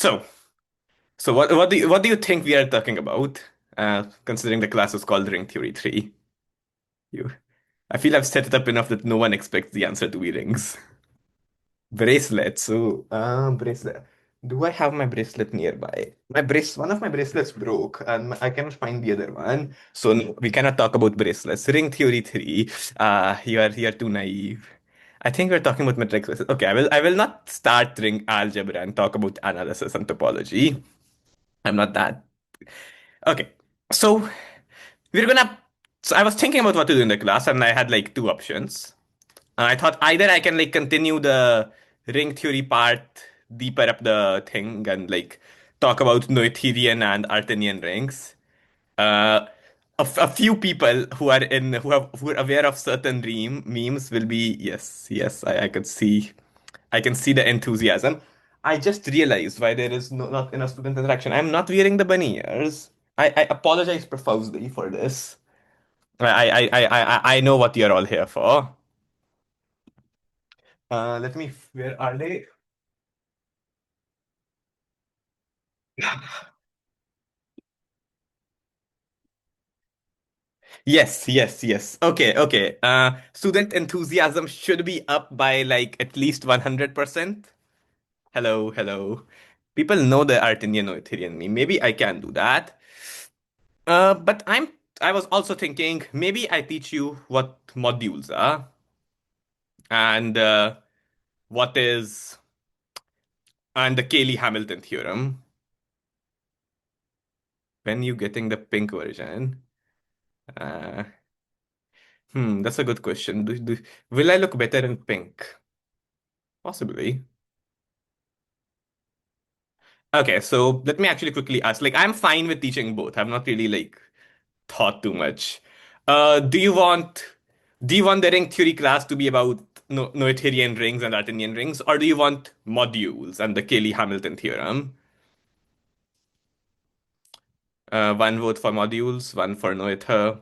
So, so what do you think we are talking about? Considering the class is called Ring Theory 3. You I feel I've set it up enough that no one expects the answer to be rings. Bracelet. Bracelet. Do I have my bracelet nearby? One of my bracelets broke, and I cannot find the other one. So no, we cannot talk about bracelets. Ring Theory 3. You are too naive. I think we're talking about metric spaces. Okay, I will not start ring algebra and talk about analysis and topology. I'm not that. Okay. So we're gonna. So I was thinking about what to do in the class, and I had like two options. I thought either I can like continue the ring theory part deeper up the thing and like talk about Noetherian and Artinian rings. Uh, a few people who are aware of certain memes will be yes, I could see, I can see the enthusiasm. I just realized why there is not enough student interaction. I'm not wearing the bunny ears. I apologize profusely for this. I know what you're all here for. Where are they? Yes. Okay. Student enthusiasm should be up by like at least 100%. Hello. People know the Artinian or Ethereum meme. Maybe I can do that. I was also thinking maybe I teach you what modules are and what is and the Cayley-Hamilton theorem. When you getting the pink version? Uh, that's a good question. Will I look better in pink? Possibly. Okay, so let me actually quickly ask. Like, I'm fine with teaching both. I've not really like thought too much. Do you want the ring theory class to be about Noetherian rings and Artinian rings, or do you want modules and the Cayley-Hamilton theorem? One vote for modules, one for Noether.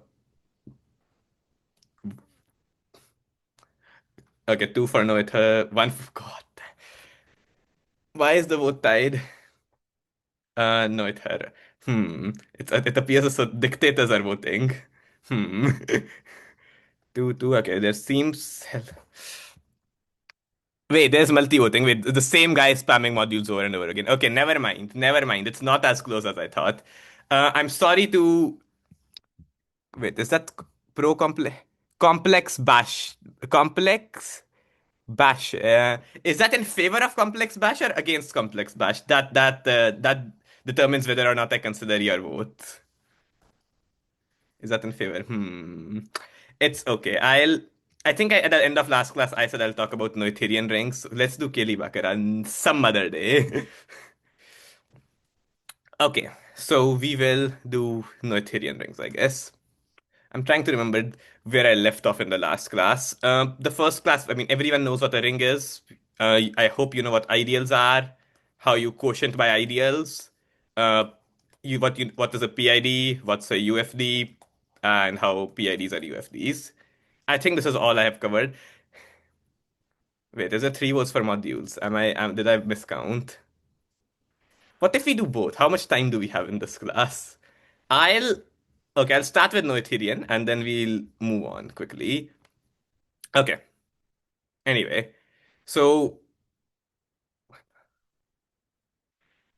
Okay, two for Noether, one for God. Why is the vote tied? Noether. It appears as though dictators are voting. Hmm. Two. Okay, there seems. Wait, there's multi-voting. Wait, the same guy spamming modules over and over again. Okay, never mind. Never mind. It's not as close as I thought. I'm sorry to. Wait, is that pro complex bash? Complex bash. Is that in favor of complex bash or against complex bash? That determines whether or not I consider your vote. Is that in favor? It's okay. I think at the end of last class I said I'll talk about Noetherian rings. Let's do Kelly Bakaran some other day. Okay, so we will do Noetherian rings, I guess. I'm trying to remember where I left off in the last class. The first class, I mean, everyone knows what a ring is. I hope you know what ideals are, how you quotient by ideals, uh, what is a PID, what's a UFD, and how PIDs are UFDs. I think this is all I have covered. Wait, there's a three votes for modules. Did I miscount? What if we do both? How much time do we have in this class? I'll Okay, I'll start with Noetherian and then we'll move on quickly. Okay. Anyway, so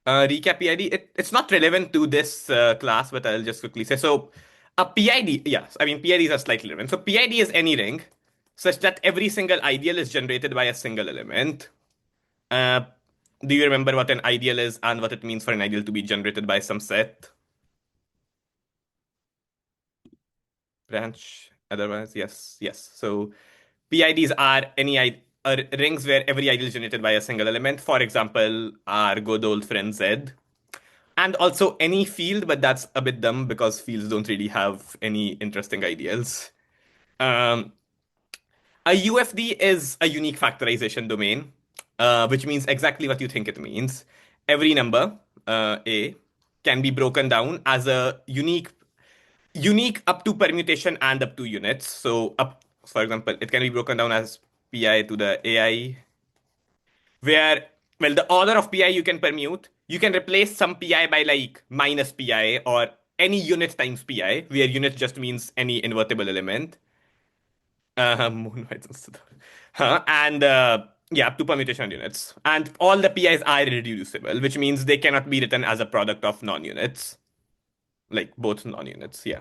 recap PID. It's not relevant to this class, but I'll just quickly say. So a PID, yes, I mean PIDs are slightly relevant. So PID is any ring such that every single ideal is generated by a single element. Uh, do you remember what an ideal is and what it means for an ideal to be generated by some set? Branch. Otherwise, yes. So PIDs are rings where every ideal is generated by a single element. For example, our good old friend Z. And also any field, but that's a bit dumb because fields don't really have any interesting ideals. Um, a UFD is a unique factorization domain, which means exactly what you think it means. Every number, A, can be broken down as a unique up to permutation and up to units. So for example, it can be broken down as pi to the ai, where, well, the order of pi you can permute You can replace some pi by like minus pi or any unit times pi, where unit just means any invertible element. Monoids instead of. And yeah, two permutation units. And all the pi's are irreducible, which means they cannot be written as a product of non-units. Like both non-units, yeah.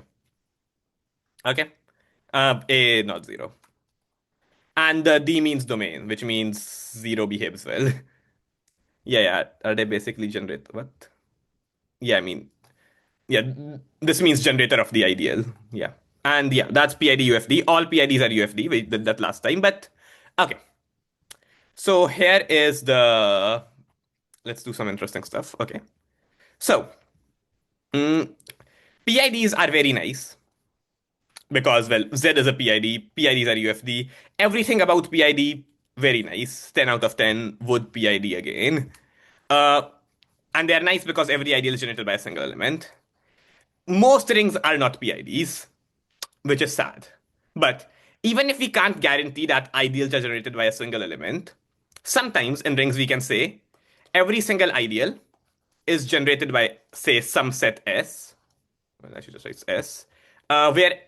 Okay. A not zero. And D means domain, which means zero behaves well. Yeah, yeah. Are they basically generate what? Yeah, I mean, yeah, this means generator of the ideal. Yeah. And yeah, that's PID UFD. All PIDs are UFD. We did that last time, but okay. So here is the let's do some interesting stuff. Okay. So PIDs are very nice because, well, Z is a PID, PIDs are UFD. Everything about PID, very nice. 10 out of 10 would PID again. Uh, and they're nice because every ideal is generated by a single element. Most rings are not PIDs, which is sad. But even if we can't guarantee that ideals are generated by a single element, sometimes in rings we can say every single ideal is generated by, say, some set S. Well, I should just write S, where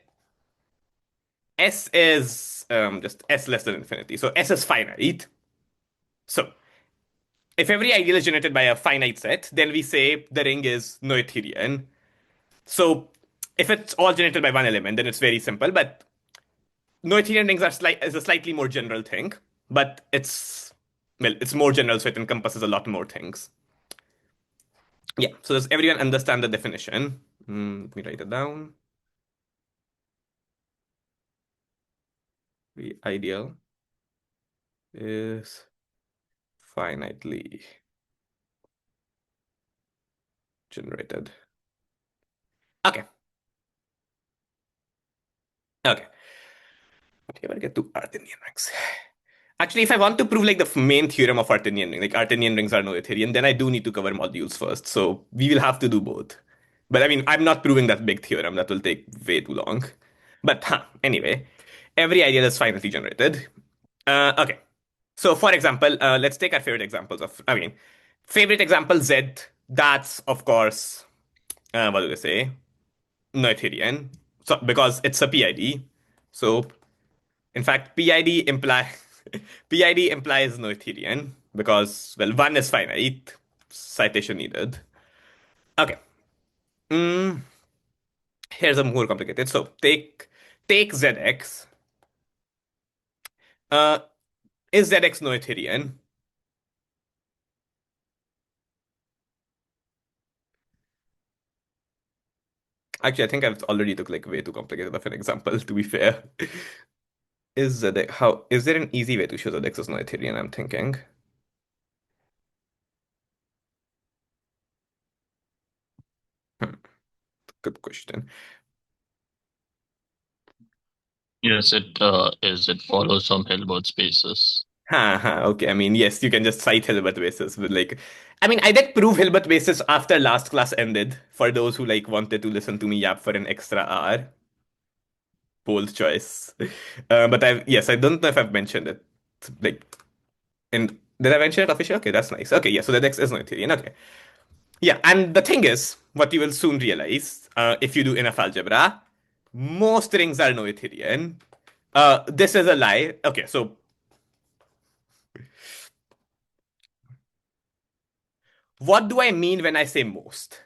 S is just S less than infinity. So S is finite. So if every ideal is generated by a finite set, then we say the ring is Noetherian. So if it's all generated by one element, then it's very simple. But Noetherian rings is a slightly more general thing, but it's more general, so it encompasses a lot more things. Yeah. So does everyone understand the definition? Let me write it down. The ideal is finitely generated. Okay. Okay. Okay, we'll get to Artinian rings. Actually, if I want to prove like the main theorem of Artinian ring, like Artinian rings are Noetherian, then I do need to cover modules first. So we will have to do both. But I mean, I'm not proving that big theorem. That will take way too long. But anyway, every ideal is finitely generated. Okay. So for example, let's take our favorite examples of, I mean, favorite example Z. That's of course, what do they say? Noetherian. So because it's a PID. So in fact, PID implies Noetherian because, well, one is finite. Citation needed. Okay. Mm, here's a more complicated. So take ZX. Uh, is ZX Noetherian? Actually, I think I've already took like way too complicated of an example, to be fair. Is ZX how is there an easy way to show ZX is Noetherian? I'm thinking. Hmm, good question. Yes, it is. It follows some Hilbert spaces. Okay. I mean, yes, you can just cite Hilbert basis, but like, I mean, I did prove Hilbert basis after last class ended. For those who like wanted to listen to me yap for an extra hour, bold choice. But yes, I don't know if I've mentioned it. Like, and did I mention it officially? Okay, that's nice. Okay, yeah. So the next is Noetherian. Okay, yeah. And the thing is, what you will soon realize, if you do enough algebra, most rings are Noetherian. This is a lie. Okay, so what do I mean when I say most?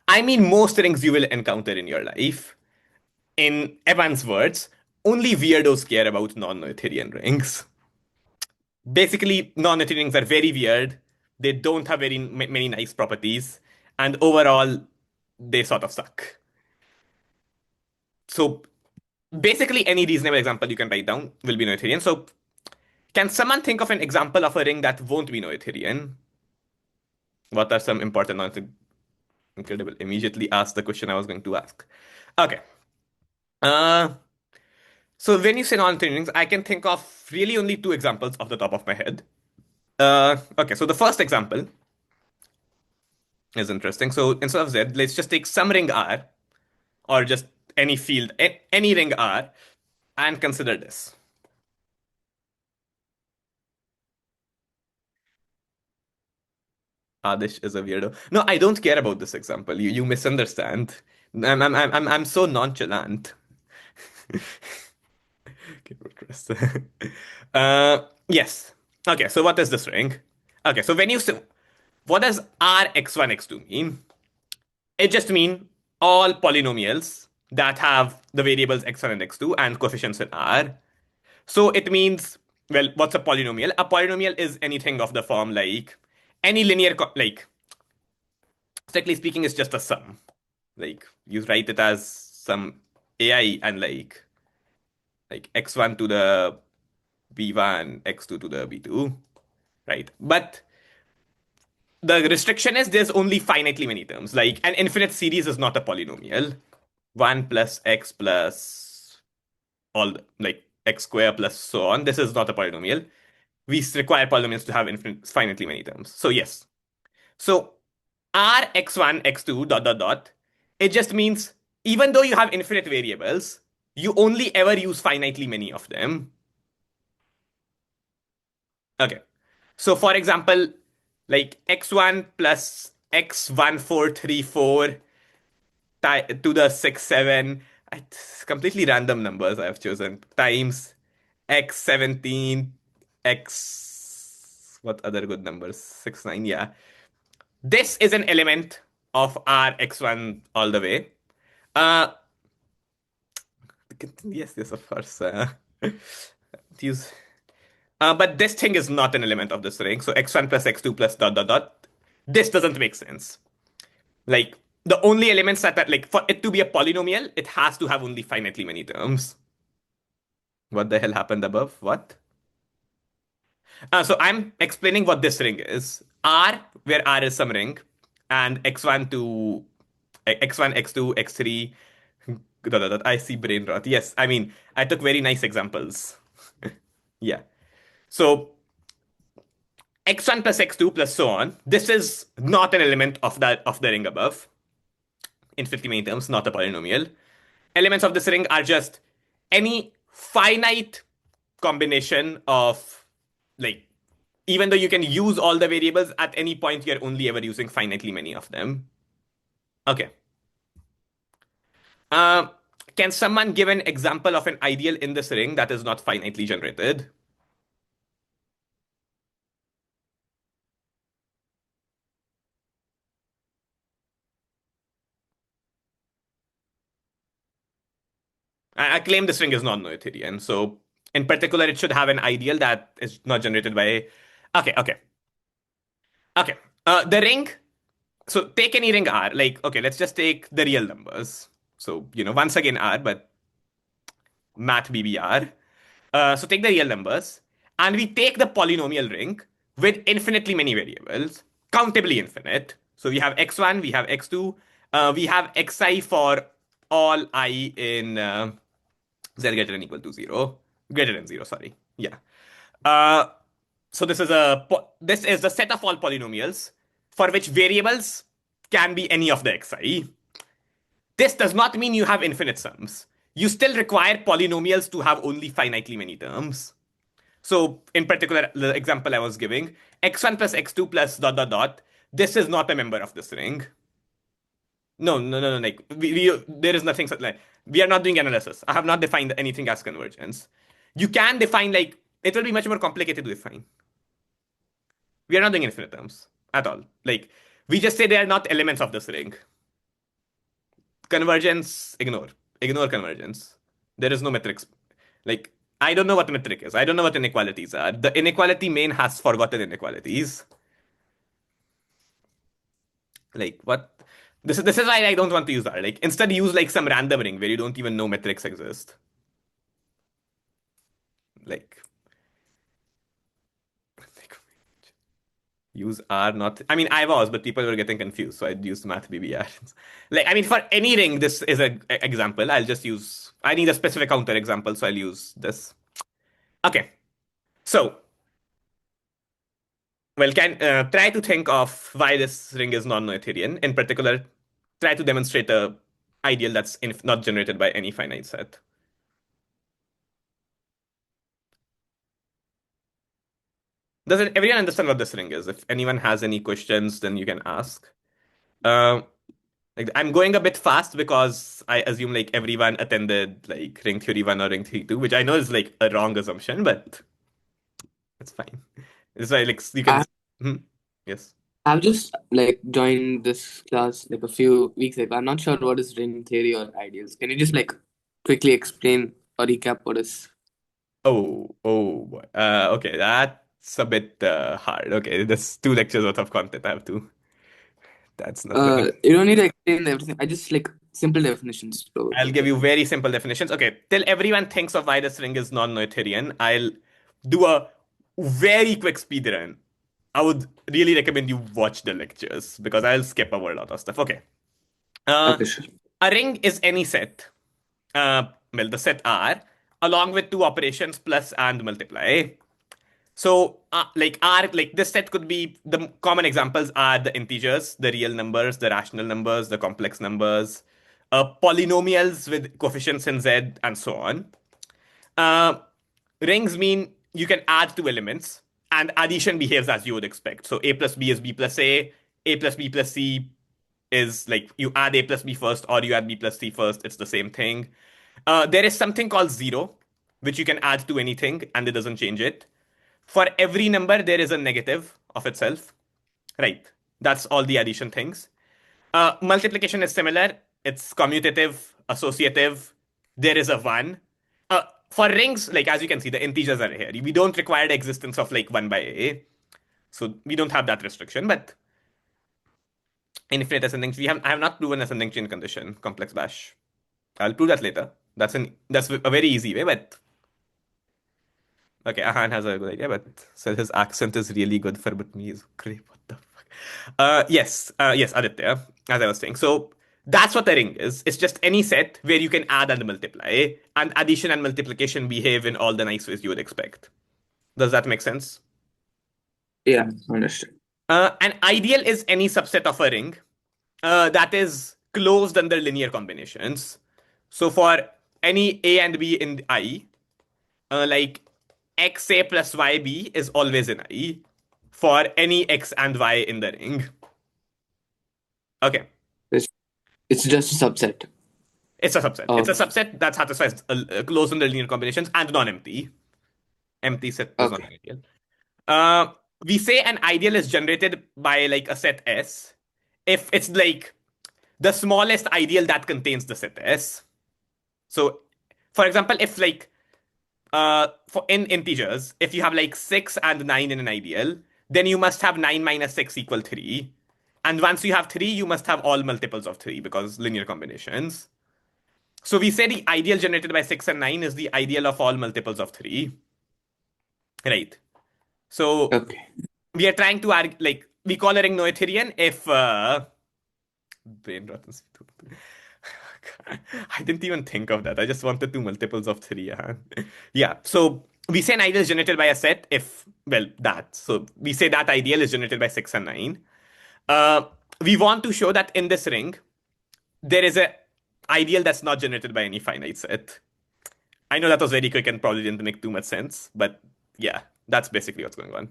I mean most rings you will encounter in your life. In Evan's words, only weirdos care about non-Noetherian rings. Basically, non-Noetherian rings are very weird. They don't have very many nice properties, and overall, they sort of suck. So basically, any reasonable example you can write down will be Noetherian. So can someone think of an example of a ring that won't be Noetherian? What are some important non incredible? Immediately ask the question I was going to ask. Okay. Uh, So when you say non-Newtonians, I can think of really only two examples off the top of my head. Okay, so the first example is interesting. So instead of Z, let's just take some ring R or just any field, any ring R, and consider this. Aadish is a weirdo. No, I don't care about this example. You misunderstand. I'm so nonchalant. Keyboard press. Yes. Okay, so what is this ring? Okay, so when you say, what does Rx1, x2 mean? It just mean all polynomials that have the variables x1 and x2 and coefficients in R. So it means, well, what's a polynomial? A polynomial is anything of the form like any linear, like, strictly speaking, it's just a sum. Like, you write it as some AI and like x1 to the b1, x2 to the b2, right? But the restriction is there's only finitely many terms. Like an infinite series is not a polynomial. 1 plus x plus like x square plus so on. This is not a polynomial. We require polynomials to have finitely many terms. So yes. So R x1, x2, dot, dot, dot. It just means even though you have infinite variables, you only ever use finitely many of them. Okay. So for example, like x1 plus x1434 to the 6, 7, it's completely random numbers I've chosen, times x17, x, what other good numbers? 6, 9, yeah. This is an element of our x1 all the way. Uh, yes, yes, of course. Use, but this thing is not an element of this ring. So x1 plus x2 plus dot dot dot. This doesn't make sense. Like the only elements that like for it to be a polynomial, it has to have only finitely many terms. What the hell happened above? What? So I'm explaining what this ring is. R, where R is some ring, and x1 to x1, x2, x3. Dot, dot, dot. I see brain rot. Yes, I mean I took very nice examples. Yeah. So x1 plus x2 plus so on. This is not an element of the ring above. Infinitely many terms, not a polynomial. Elements of this ring are just any finite combination of, like, even though you can use all the variables at any point, you're only ever using finitely many of them. Okay. Uh, can someone give an example of an ideal in this ring that is not finitely generated? I claim this ring is non-Noetherian, so in particular, it should have an ideal that is not generated by. Okay, okay, okay. The ring. So take any ring R. Like, okay, let's just take the real numbers. So once again R, but math BBR. So take the real numbers, and we take the polynomial ring with infinitely many variables, countably infinite. So we have x1, we have x2, we have xi for all I in z greater than equal to 0, greater than 0. Sorry, yeah. Uh, so this is the set of all polynomials for which variables can be any of the xi. This does not mean you have infinite sums. You still require polynomials to have only finitely many terms. So, in particular, the example I was giving, x1 plus x2 plus dot dot dot, this is not a member of this ring. No, no, no, no. Like there is nothing such like we are not doing analysis. I have not defined anything as convergence. You can define like it will be much more complicated to define. We are not doing infinite terms at all. Like we just say they are not elements of this ring. Convergence, ignore convergence. There is no metrics. Like I don't know what metric is. I don't know what inequalities are. The inequality main has forgotten inequalities. Like what? This is why I don't want to use R. Like instead use like some random ring where you don't even know metrics exist. Like use R not. I mean I was, but people were getting confused, so I used math BBR. Like I mean for any ring, this is a example. I'll just use. I need a specific counter example, so I'll use this. Okay. So well, can try to think of why this ring is non-Noetherian. In particular, try to demonstrate a ideal that's not generated by any finite set. Does everyone understand what this ring is? If anyone has any questions, then you can ask. Um, like I'm going a bit fast because I assume like everyone attended like ring theory 1 or ring theory 2, which I know is like a wrong assumption, but it's fine. It's like you can. I Hmm? Yes. I've just like joined this class like a few weeks ago. I'm not sure what is ring theory or ideals. Can you just like quickly explain or recap what is? Oh boy. Okay, that's a bit hard. Okay, there's 2 lectures worth of content I have to. That's not gonna. You don't need to explain everything. I just like simple definitions I'll probably. give you very simple definitions. Okay, till everyone thinks of why this ring is non-Noetherian, I'll do a very quick speed run. I would really recommend you watch the lectures because I'll skip over a lot of stuff. Okay. Uh, Okay, sure. a ring is any set. Well, the set R, along with 2 operations plus and multiply. So, like this set could be the common examples are the integers, the real numbers, the rational numbers, the complex numbers, polynomials with coefficients in Z, and so on. Uh, Rings mean you can add 2 elements, and addition behaves as you would expect. So A plus B is B plus A plus B plus C is like you add A plus B first, or you add B plus C first. It's the same thing. There is something called zero, which you can add to anything, and it doesn't change it. For every number, there is a negative of itself. Right. That's all the addition things. Multiplication is similar. It's commutative, associative. There is a one. For rings, like as you can see, the integers are here. We don't require the existence of like 1 by a. So we don't have that restriction. But infinite ascending, I have not proven ascending chain condition, complex bash. I'll prove that later. That's a very easy way, but okay, Ahan has a good idea, but so his accent is really good for Bhutanese. Great, what the fuck? Yes, Aditya, as I was saying. So that's what the ring is. It's just any set where you can add and multiply, and addition and multiplication behave in all the nice ways you would expect. Does that make sense? Yeah, understood. An ideal is any subset of a ring that is closed under linear combinations. So for any A and B in I, like xa plus yb is always in I for any x and y in the ring. Okay, It's, it's just a subset it's a subset. It's a of. subset that satisfies closed under linear combinations and non-empty. Empty set is not Okay. ideal. Uh, we say an ideal is generated by like a set S if it's like the smallest ideal that contains the set S. So, for example, if like for in integers, if you have like 6 and 9 in an ideal, then you must have 9 minus 6 equal 3. And once you have 3, you must have all multiples of 3 because linear combinations. So we say the ideal generated by 6 and 9 is the ideal of all multiples of 3. Right. So Okay. we are trying to argue, like, we call a ring Noetherian if brain rot is- I didn't even think of that. I just wanted 2 multiples of 3. Yeah. So we say an ideal is generated by a set if, well, that. So we say that ideal is generated by 6 and 9. Uh, we want to show that in this ring, there is a ideal that's not generated by any finite set. I know that was very quick and probably didn't make too much sense, but yeah, that's basically what's going on.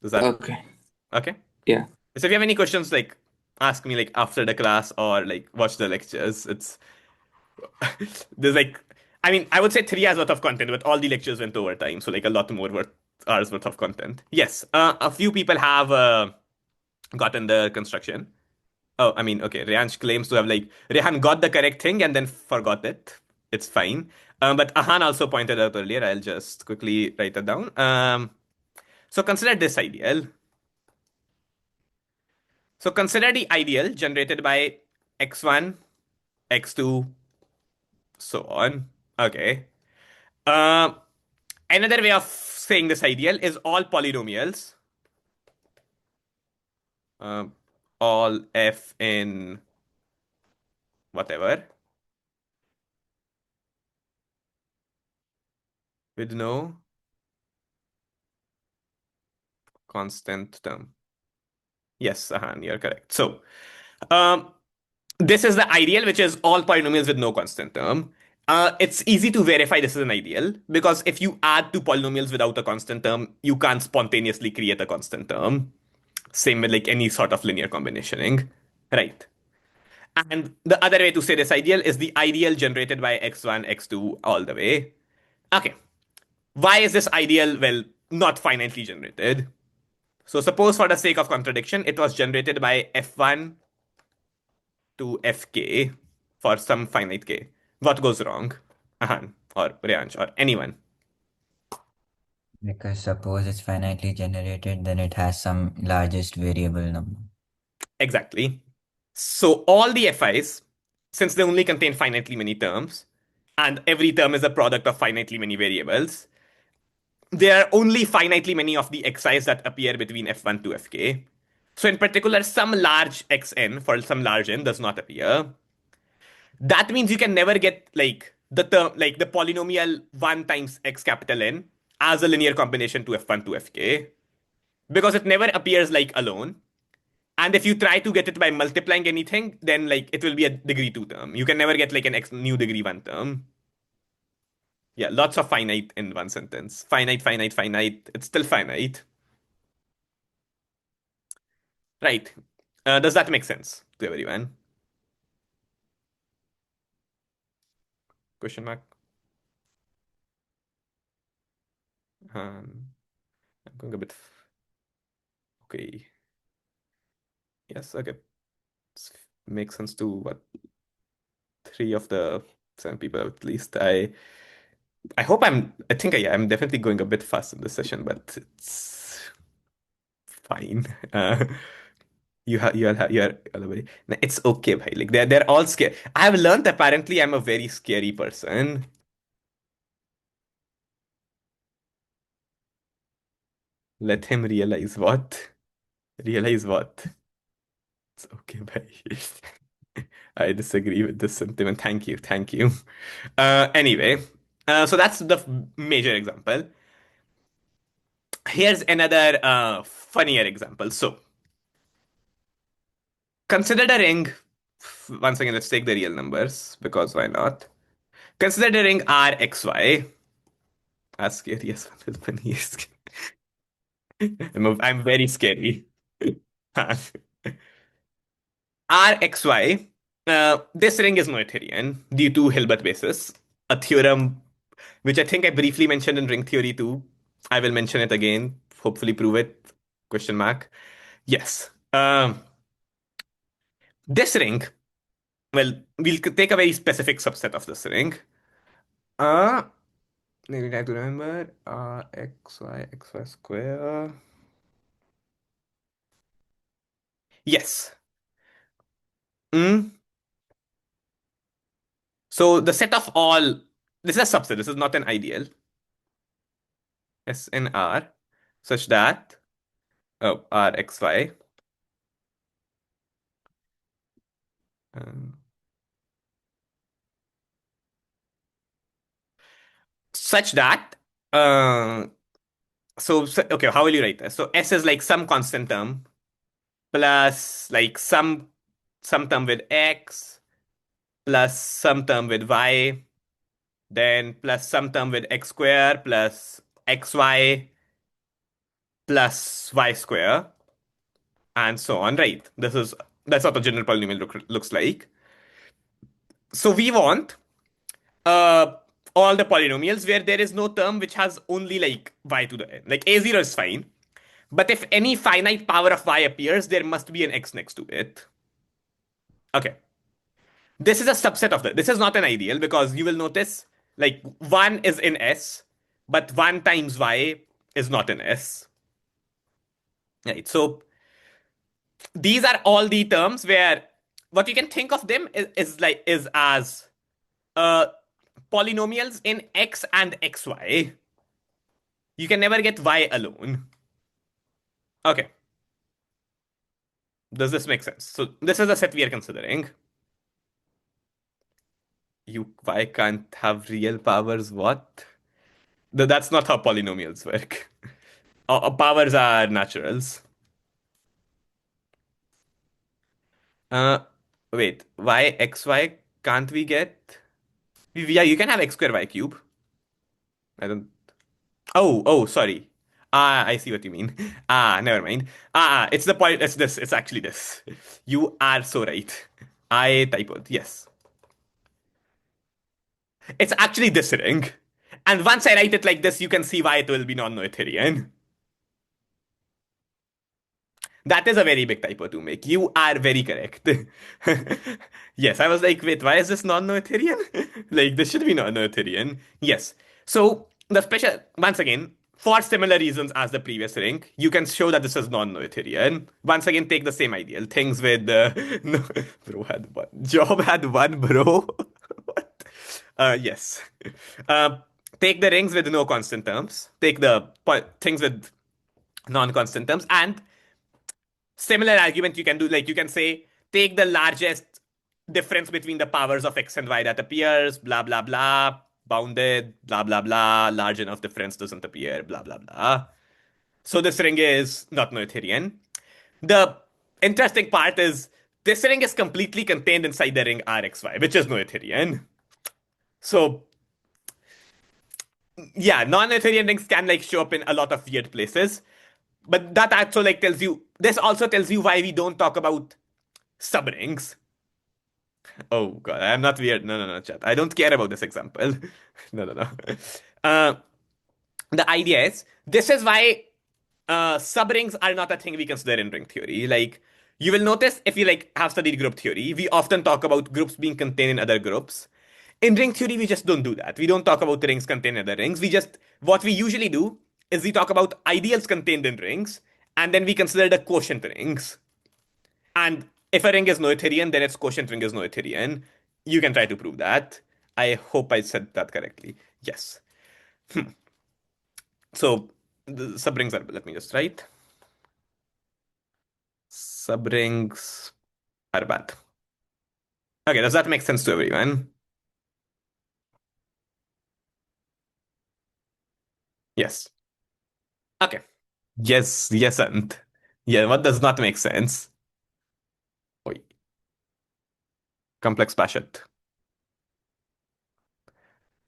Does that Okay. okay? Yeah. So if you have any questions, like ask me like after the class or like watch the lectures. It's there's like I mean I would say 3 hours worth of content, but all the lectures went over time, so like a lot more worth hours worth of content. Yes, a few people have gotten the construction. Oh, I mean, okay. Rehan claims to have like Rehan got the correct thing and then forgot it. It's fine. But Ahan also pointed out earlier. I'll just quickly write that down. So consider this ideal. So consider the ideal generated by x1, x2, so on. Okay. Uh, Another way of saying this ideal is all polynomials. Uh, all f in whatever with no constant term. Yes, Ahan, you're correct. So, um, this is the ideal, which is all polynomials with no constant term. It's easy to verify this is an ideal because if you add two polynomials without a constant term, you can't spontaneously create a constant term. Same with like any sort of linear combinationing, right? And the other way to say this ideal is the ideal generated by x1, x2 all the way. Okay. Why is this ideal? Well, not finitely generated. So suppose for the sake of contradiction, it was generated by f1 to fk for some finite k. What goes wrong? Ahan, or Priyansh, or anyone. Because suppose it's finitely generated, then it has some largest variable number. Exactly. So all the FIs, since they only contain finitely many terms, and every term is a product of finitely many variables, there are only finitely many of the xi's that appear between f1 to fk. So in particular, some large xn for some large n does not appear. That means you can never get like the term like the polynomial 1 times x capital N as a linear combination to f1 to fk because it never appears like alone. And if you try to get it by multiplying anything, then like it will be a degree 2 term. You can never get like an x new degree 1 term. Yeah, lots of finite in one sentence. Finite, finite, finite. It's still finite. Right. Does that make sense to everyone? Question mark. I'm going a bit. Okay. Yes, okay. Makes sense to what three of the seven people at least. I hope I think I'm definitely going a bit fast in this session, but it's fine. It's okay, bhai. Like they're all scared. I've learned apparently I'm a very scary person. Let him realize what? Realize what? It's okay, bhai. I disagree with this sentiment. Thank you, thank you. Anyway, so that's the major example. Here's another funnier example. So consider the ring. Once again, let's take the real numbers because why not? Consider the ring Rxy. As scary as one with money is. I'm very scary. Rxy. This ring is Noetherian due to Hilbert basis, a theorem which I think I briefly mentioned in ring theory too. I will mention it again. Hopefully, prove it. Question mark. Yes. This ring. Well, we'll take a very specific subset of this ring. Uh, maybe try to remember. Xy square. Yes. Mm. So the set of all. This is a subset. This is not an ideal. S and R, such that Rxy. Um, such that. Uh, okay, how will you write this? So S is like some constant term plus like some term with X plus some term with Y, then plus some term with x square plus xy plus y square, and so on, right? That's what a general polynomial looks like. So we want uh all the polynomials where there is no term which has only like y to the n. Like a0 is fine, but if any finite power of y appears, there must be an x next to it. Okay. This is a subset of that. This is not an ideal because you will notice like 1 is in S, but 1 times y is not in S. Right. So these are all the terms where what you can think of them is as uh polynomials in x and xy. You can never get y alone. Okay. Does this make sense? So this is the set we are considering. You y can't have real powers, what? That's not how polynomials work. Powers are naturals. Uh, wait, why xy can't we get? Yeah, you can have x square y cube. I don't. Oh, sorry. Ah, I see what you mean. Ah, never mind. It's the point. It's this. It's actually this. You are so right. I typoed. Yes. It's actually this ring. And once I write it like this, you can see why it will be non-Noetherian. That is a very big typo to make. You are very correct. Yes, I was like, wait, why is this non-Noetherian? Like, this should be non-Noetherian. Yes. So, the special, once again, for similar reasons as the previous ring, you can show that this is non-Noetherian. Once again, take the same ideal. Things with, no, bro had one. Job had one, bro. What? Yes. Uh, take the rings with no constant terms. Take the things with non-constant terms, and similar argument you can do, like you can say, take the largest difference between the powers of x and y that appears, blah, blah, blah, bounded, blah, blah, blah, large enough difference doesn't appear, blah, blah, blah. So this ring is not Noetherian. The interesting part is this ring is completely contained inside the ring Rxy, which is Noetherian. So yeah, non-Noetherian rings can like show up in a lot of weird places. But that also like tells you, this also tells you why we don't talk about subrings. Oh god, I am not weird. No, chat. I don't care about this example. No. Uh, the idea is, this is why subrings are not a thing we consider in ring theory. Like, you will notice if you like have studied group theory, we often talk about groups being contained in other groups. In ring theory, we just don't do that. We don't talk about rings contained in other rings. What we usually do is we talk about ideals contained in rings, and then we consider the quotient rings. And if a ring is Noetherian, then its quotient ring is Noetherian. You can try to prove that. I hope I said that correctly. Yes. So the subrings are, let me just write. Subrings are bad. Okay, does that make sense to everyone? Yes. Okay. Yes, and yeah, what does not make sense? Oi, complex passion.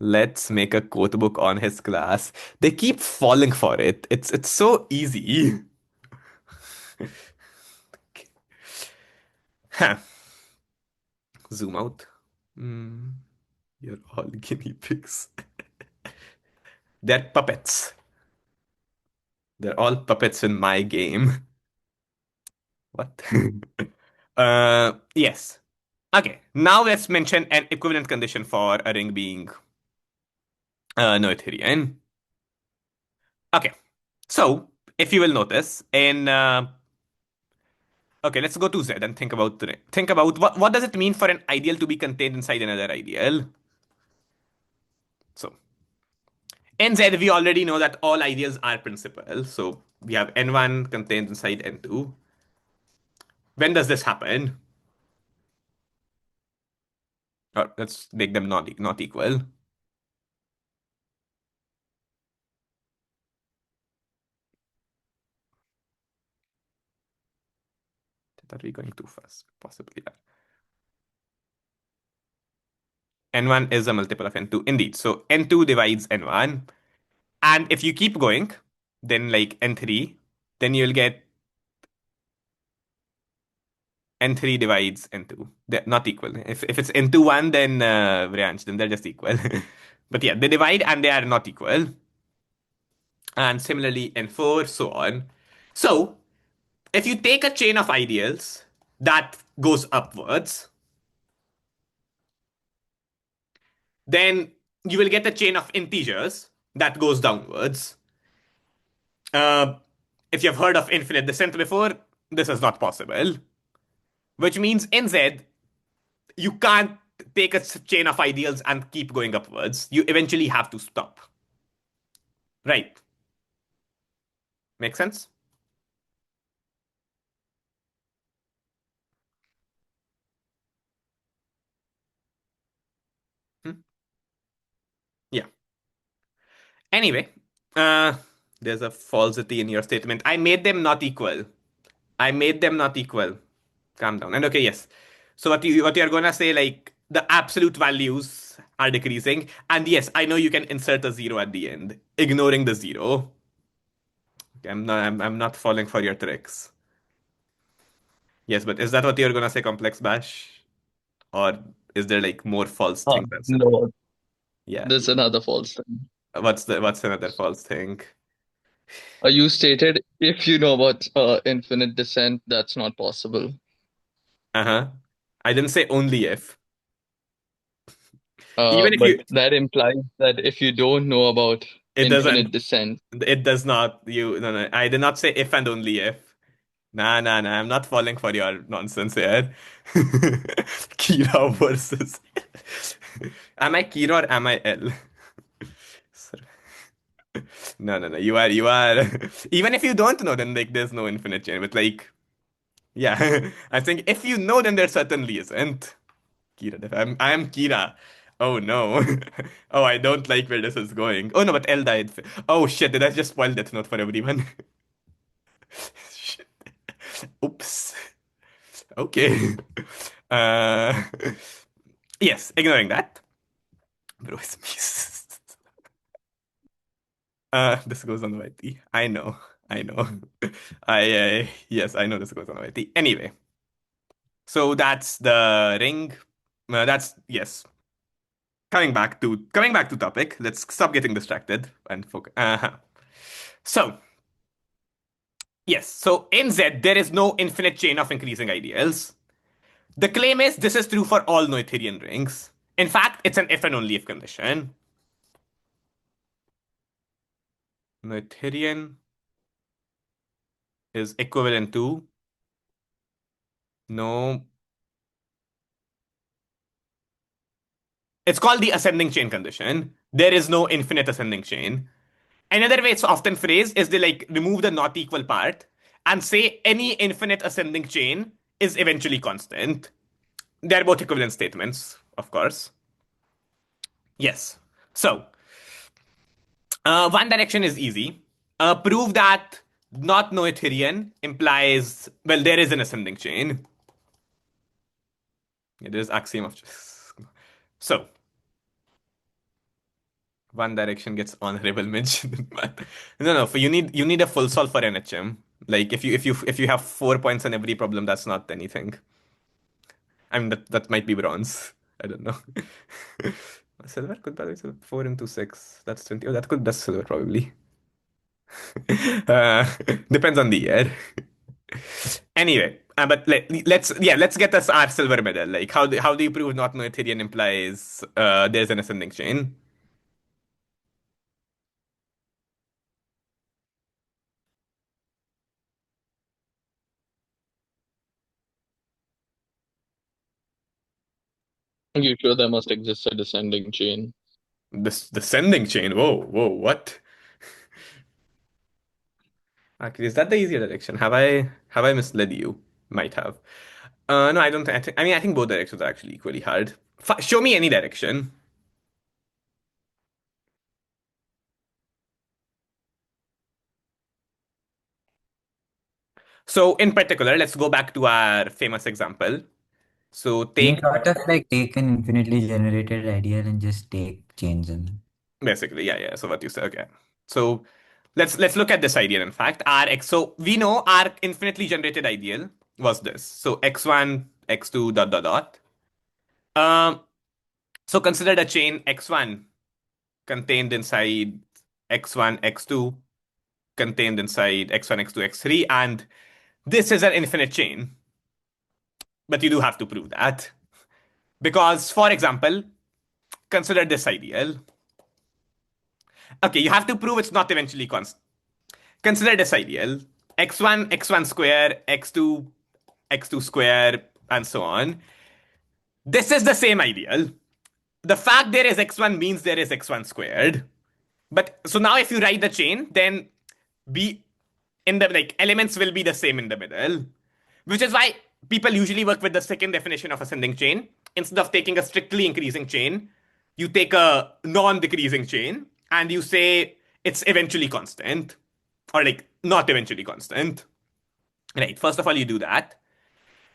Let's make a quote book on his class. They keep falling for it. It's so easy. Huh. Zoom out. Hmm. You're all guinea pigs. They're puppets. They're all puppets in my game. What? Yes. Okay. Now let's mention an equivalent condition for a ring being Noetherian. Okay. So, if you will notice, in okay, let's go to Z and think about what does it mean for an ideal to be contained inside another ideal. So, in Z, we already know that all ideals are principal. So we have N1 contained inside N2. When does this happen? Or let's make them not equal. Are we going too fast? Possibly. Yeah. N1 is a multiple of N2. Indeed. So N2 divides N1. And if you keep going, then like N3, then you'll get N3 divides N2. They're not equal. If it's N2 1, then branch, then they're just equal. But yeah, they divide and they are not equal. And similarly, N4, so on. So if you take a chain of ideals that goes upwards, then you will get a chain of integers that goes downwards. Uh, if you've heard of infinite descent before, this is not possible. Which means in Z, you can't take a chain of ideals and keep going upwards. You eventually have to stop. Right. Make sense? Hmm? Yeah. Anyway, uh, there's a falsity in your statement. I made them not equal. I made them not equal. Calm down. And okay, yes. So what you're gonna say, like the absolute values are decreasing. And yes, I know you can insert a zero at the end, ignoring the zero. I'm not falling for your tricks. Yes, but is that what you're gonna say, complex bash? Or is there like more false things that's it? No, Yeah. there's another false thing. What's another false thing? You stated if you know about infinite descent, that's not possible. Uh-huh. I didn't say only if. Even if But you that implies that if you don't know about it doesn't infinite descent, it does not you no no I did not say if and only if. Nah, nah, nah. I'm not falling for your nonsense here. Kira versus. Am I Kira or am I L? No, no, no. You are. Even if you don't know, then like there's no infinite chain. But like, yeah, I think if you know, then there certainly isn't. Kira, I am Kira. Oh no. Oh, I don't like where this is going. Oh no, but L died. Oh shit, did I just spoil Death Note for everyone? Shit. Oops. Okay. Uh, yes, ignoring that. Bro, it's me. This goes on YT. I know. I know. Yes, I know this goes on YT. Anyway, so that's the ring. That's yes. Coming back to topic. Let's stop getting distracted and focus. So yes. So in Z there is no infinite chain of increasing ideals. The claim is this is true for all Noetherian rings. In fact, it's an if and only if condition. Noetherian is equivalent to no. It's called the ascending chain condition. There is no infinite ascending chain. Another way it's often phrased is they like remove the not equal part and say any infinite ascending chain is eventually constant. They're both equivalent statements, of course. Yes. So, one direction is easy. Prove that not Noetherian implies, well, there is an ascending chain. It is axiom of. So, one direction gets honorable mention. No, no. For you need a full solve for NHM. Like if you have 4 points on every problem, that's not anything. I mean that might be bronze. I don't know. Silver could probably 4 into 6. That's 20. Oh, that's silver probably. Uh, depends on the year. Anyway, but let's get us our silver medal. Like how do you prove not Noetherian implies there's an ascending chain? you sure there must exist a descending chain. This descending chain. Whoa, whoa, what? Actually, is that the easier direction? Have I misled you? Might have. No, I don't think. I think both directions are actually equally hard. Show me any direction. So, in particular, let's go back to our famous example. So, Can you take sort of like take an infinitely generated ideal and just take chains in? basically, yeah, yeah. So, what you said, okay. So, let's look at this ideal. In fact, so we know our infinitely generated ideal was this. So, x1, x2, dot dot dot. Um, so consider the chain x1 contained inside x1, x2, contained inside x1, x2, x3, and this is an infinite chain. But you do have to prove that. Because, for example, consider this ideal. Okay, you have to prove it's not eventually constant. Consider this ideal. x1, x1 square, x2, x2 square, and so on. This is the same ideal. The fact there is x1 means there is x1 squared. But so now if you write the chain, then be in the like elements will be the same in the middle, which is why people usually work with the second definition of ascending chain. Instead of taking a strictly increasing chain, you take a non-decreasing chain and you say it's eventually constant or like not eventually constant. Right. First of all, you do that.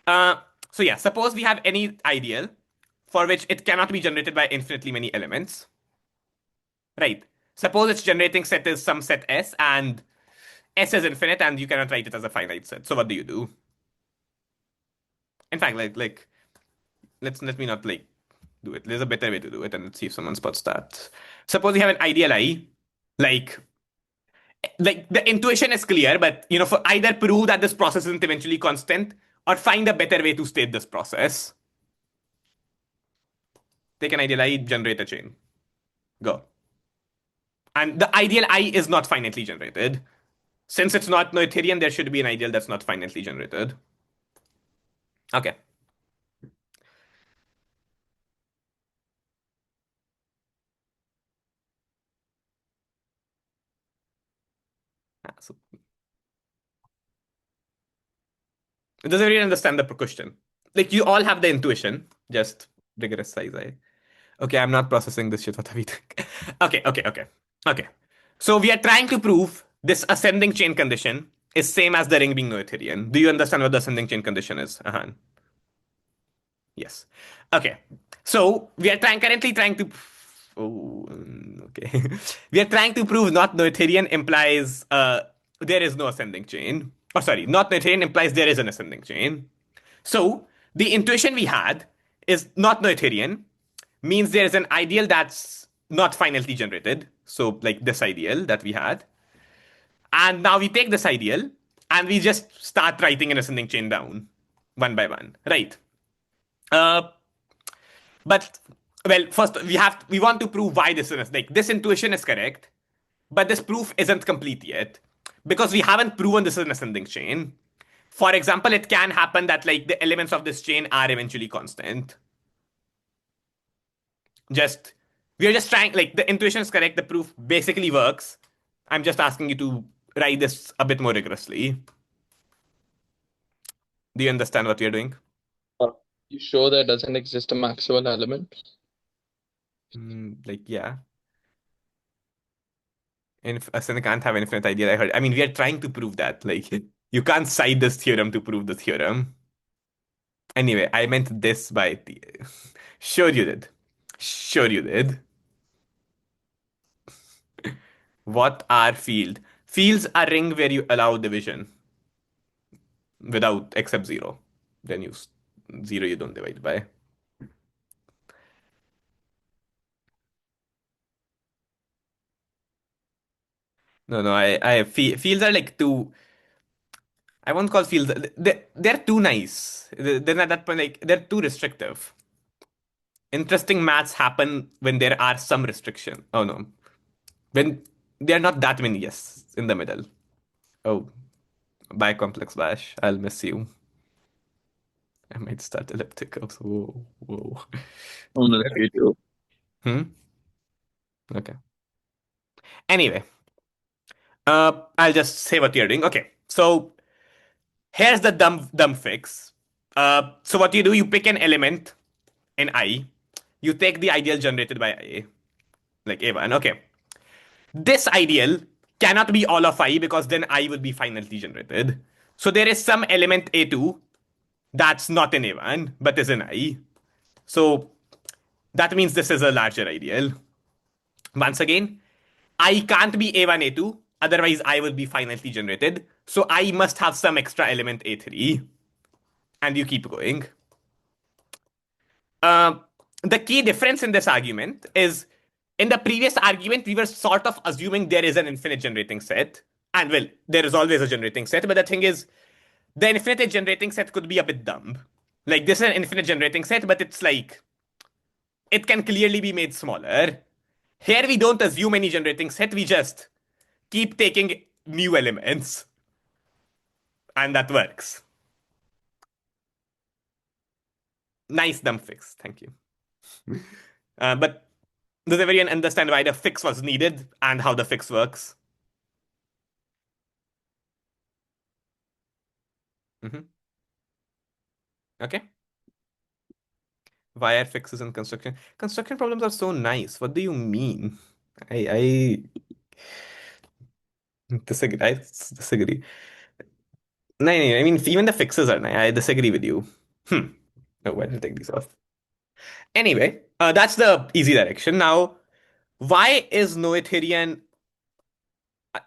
Uh, so yeah, suppose we have any ideal for which it cannot be generated by infinitely many elements, right? Suppose its generating set is some set S, and S is infinite, and you cannot write it as a finite set. So what do you do? In fact, let me not do it. There's a better way to do it, and let's see if someone spots that. Suppose you have an ideal I, like the intuition is clear, but for either prove that this process isn't eventually constant or find a better way to state this process. Take an ideal I, generate a chain. Go. And the ideal I is not finitely generated. Since it's not Noetherian, there should be an ideal that's not finitely generated. Okay. So, does everyone understand the question? Like, you all have the intuition, just rigorous size I. Okay, I'm not processing this shit. What are we doing? Okay. So we are trying to prove this ascending chain condition is same as the ring being Noetherian. Do you understand what the ascending chain condition is, Ahan? Yes. Okay. So we are currently trying to. Oh, okay. We are trying to prove not Noetherian implies there is no ascending chain. Oh, sorry, not Noetherian implies there is an ascending chain. So the intuition we had is not Noetherian means there is an ideal that's not finitely generated. So like this ideal that we had, and now we take this ideal and we just start writing an ascending chain down one by one, right? Uh, but well, first we want to prove why this is like this intuition is correct, but this proof isn't complete yet because we haven't proven this is an ascending chain. For example, it can happen that like the elements of this chain are eventually constant. Just we are just trying like the intuition is correct, the proof basically works. I'm just asking you to write this a bit more rigorously. Do you understand what we are doing? Uh, You show there doesn't exist a maximal element. Yeah. Ascending can't have infinite ideal. I mean, we are trying to prove that. Like, you can't cite this theorem to prove the theorem. Anyway, I meant this by the. Sure you did. Sure you did. What are field? Fields are ring where you allow division without except zero. Then you zero you don't divide by. No, fields are like too. I won't call fields. They're too nice. Then at that point, like they're too restrictive. Interesting maths happen when there are some restriction. Oh no, when there are not that many yes in the middle. Oh, bye complex bash. I'll miss you. I might start elliptic. Oh, whoa. On the video. Hmm. Okay. Anyway, I'll just say what you're doing. Okay, so here's the dumb fix. So what you do, you pick an element in I, you take the ideal generated by I, like A1. Okay, this ideal cannot be all of I because then I would be finitely generated. So there is some element A2 that's not in A1 but is in I. So that means this is a larger ideal. Once again, I can't be A1, A2, otherwise I will be finitely generated. So I must have some extra element A3. And you keep going. Uh, the key difference in this argument is in the previous argument, we were sort of assuming there is an infinite generating set. And well, there is always a generating set. But the thing is, the infinite generating set could be a bit dumb. Like, this is an infinite generating set, but it's like, it can clearly be made smaller. Here, we don't assume any generating set. We just keep taking new elements. And that works. Nice dumb fix. Thank you. But does everyone understand why the fix was needed and how the fix works? Mm-hmm. Okay. Why are fixes in construction? Construction problems are so nice. What do you mean? I disagree. I disagree. No, I mean even the fixes are nice. I disagree with you. Oh, why did I take these off? Anyway, that's the easy direction. Now, why is Noetherian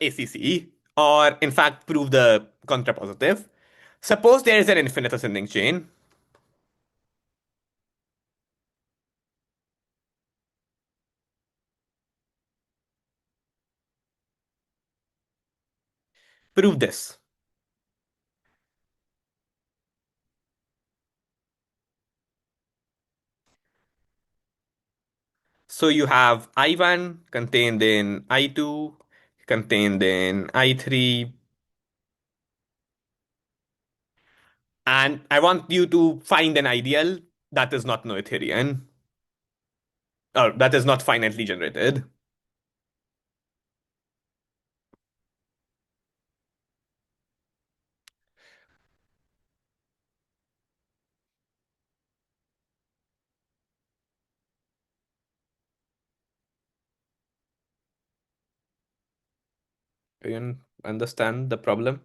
ACC, or in fact, prove the contrapositive? Suppose there is an infinite ascending chain. Prove this. So you have I1 contained in I2, contained in I3, and I want you to find an ideal that is not Noetherian, or that is not finitely generated. Do you understand the problem?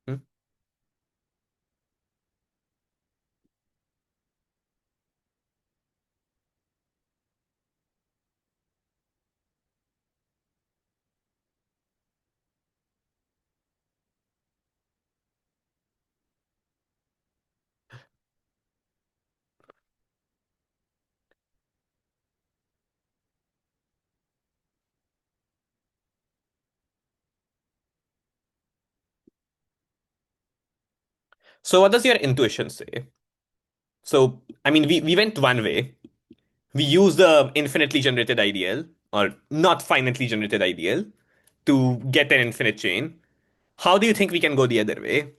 Hmm? So what does your intuition say? So, I mean, we went one way. We use the infinitely generated ideal, or not finitely generated ideal, to get an infinite chain. How do you think we can go the other way?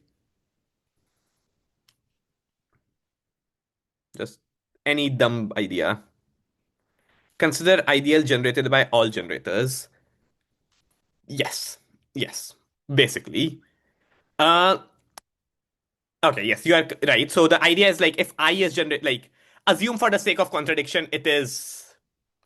Just any dumb idea. Consider ideal generated by all generators. Yes. Yes. Basically. Uh okay, yes, you are right. So the idea is like if I is generate like assume for the sake of contradiction it is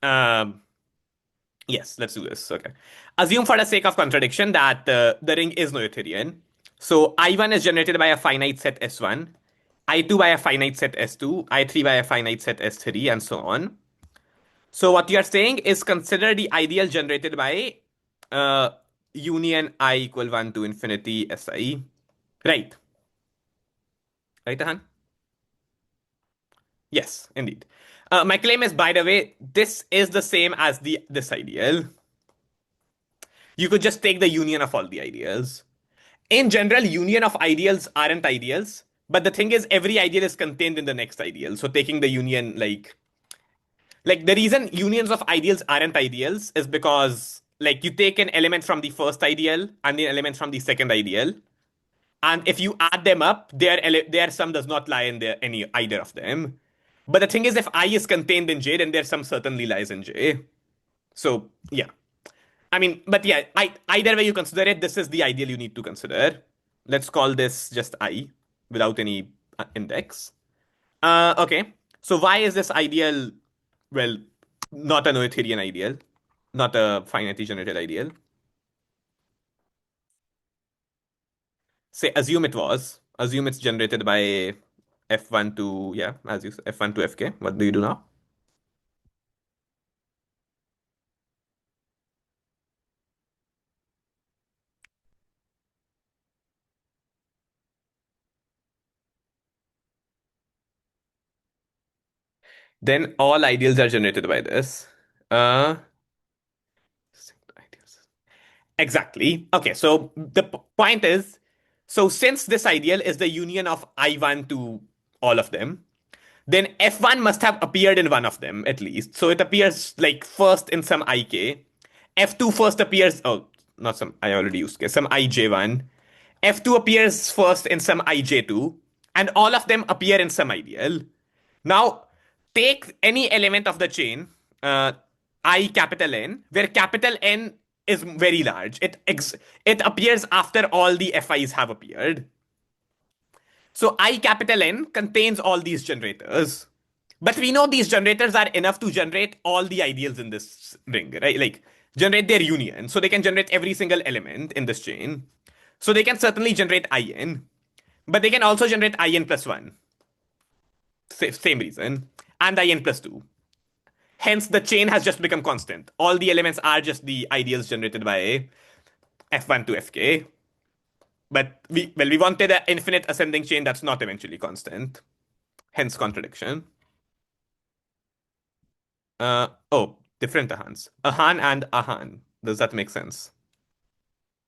yes, let's do this. Okay. Assume for the sake of contradiction that the ring is Noetherian. So I1 is generated by a finite set S1, I2 by a finite set S2, I3 by a finite set S3, and so on. So what you are saying is consider the ideal generated by uh, union I equal 1 to infinity Si. Right. Right, Ahan? Yes, indeed. My claim is, by the way, this is the same as the this ideal. You could just take the union of all the ideals. In general, union of ideals aren't ideals, but the thing is, every ideal is contained in the next ideal. So taking the union, like the reason unions of ideals aren't ideals is because like you take an element from the first ideal and an element from the second ideal, and if you add them up, their sum does not lie in any either of them. But the thing is, if I is contained in J, then their sum certainly lies in J. So yeah, I mean, but yeah, either way you consider it, this is the ideal you need to consider. Let's call this just I without any index. Okay. So why is this ideal, well, not a Noetherian ideal, not a finitely generated ideal? Say, assume it was. Assume it's generated by F1 to, yeah, as you F1 to Fk. What do you do now? Then all ideals are generated by this. Uh, ideals. Exactly. Okay, so the point is, so since this ideal is the union of I1 to all of them, then F1 must have appeared in one of them at least. So it appears like first in some IK. F2 first appears, oh, not some, I already used K, some IJ1. F2 appears first in some IJ2, and all of them appear in some ideal. Now, take any element of the chain, I capital N, where capital N is very large. It appears after all the FIs have appeared. So I capital N contains all these generators. But we know these generators are enough to generate all the ideals in this ring, right? Like generate their union. So they can generate every single element in this chain. So they can certainly generate IN. But they can also generate in plus 1. Same reason. And in plus 2. Hence, the chain has just become constant. All the elements are just the ideals generated by f1 to fk. But we wanted an infinite ascending chain that's not eventually constant. Hence contradiction. Different ahans. Ahan and ahan. Does that make sense?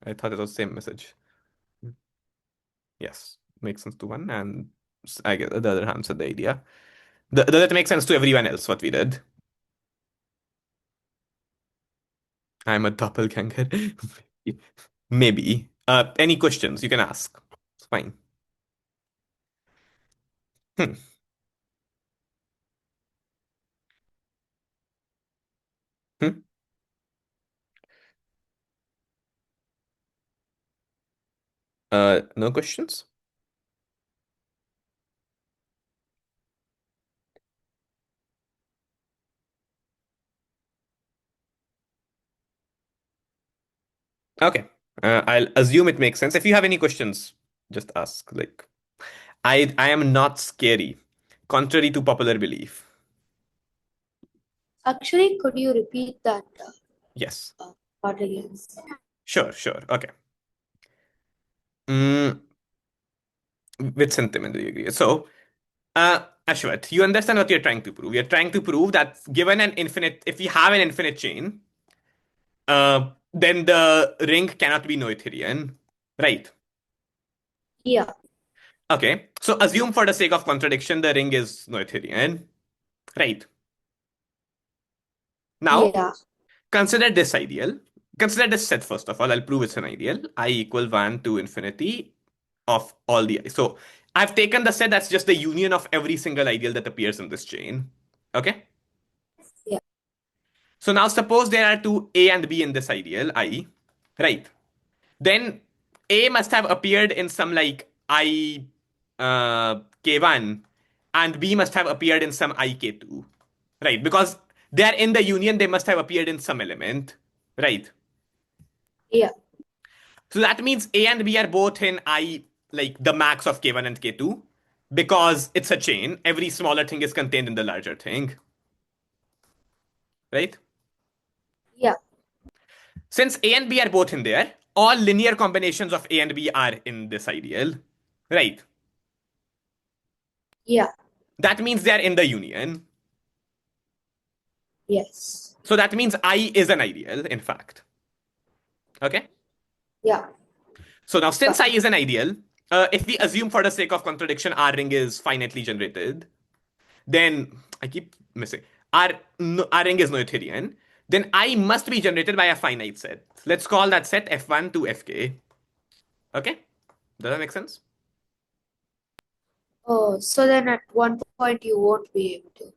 I thought it was the same message. Yes, makes sense to one, and I guess the other hand said the idea. Does it make sense to everyone else what we did? I'm a doppelganger. Maybe. Any questions you can ask. It's fine. Hmm. Hmm. No questions? Okay. I'll assume it makes sense. If you have any questions, just ask. Like, I am not scary, contrary to popular belief. Actually, could you repeat that Yes. part again? Sure, sure. Okay. Mm, with sentiment, do you agree? So, Ashwat, you understand what you're trying to prove. You're trying to prove that given an infinite, if we have an infinite chain, then the ring cannot be Noetherian, right? Yeah, Okay. So assume for the sake of contradiction, the ring is Noetherian, right? Now, yeah, consider this ideal. Consider this set first of all. I'll prove it's an ideal. I equal 1 to infinity of all the. So I've taken the set that's just the union of every single ideal that appears in this chain. Okay. yeah, So now suppose there are two A and B in this ideal, I, right? Then A must have appeared in some like I K1 and B must have appeared in some I K2. Right? Because they are in the union, they must have appeared in some element. Right? yeah, So that means A and B are both in I, like the max of K1 and K2. Because it's a chain, every smaller thing is contained in the larger thing. Right? yeah, Since A and B are both in there, all linear combinations of A and B are in this ideal. Right? yeah, That means they are in the union. yes, So that means I is an ideal, in fact. Okay? yeah, So now, since got I it. is an ideal, if we assume for the sake of contradiction R ring is finitely generated, then I keep missing. R ring is Noetherian. Then I must be generated by a finite set. Let's call that set F1 to Fk. Okay? Does that make sense? Oh, so then at one point you won't be able to.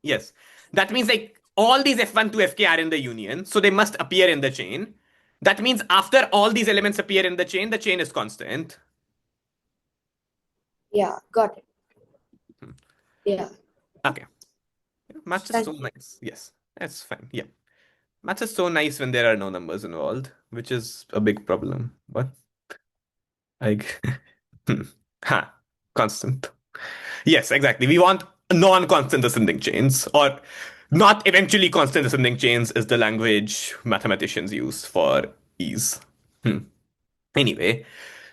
Yes. That means like all these F1 to Fk are in the union, so they must appear in the chain. That means after all these elements appear in the chain is constant. Yeah, got it. Yeah, Okay. Maths is so thank you. nice. Yes, that's fine. Yeah. Maths is so nice when there are no numbers involved, which is a big problem. But like, hmm. Ha, constant. Yes, exactly. We want non-constant ascending chains, or not eventually constant ascending chains is the language mathematicians use for ease. Hmm. Anyway,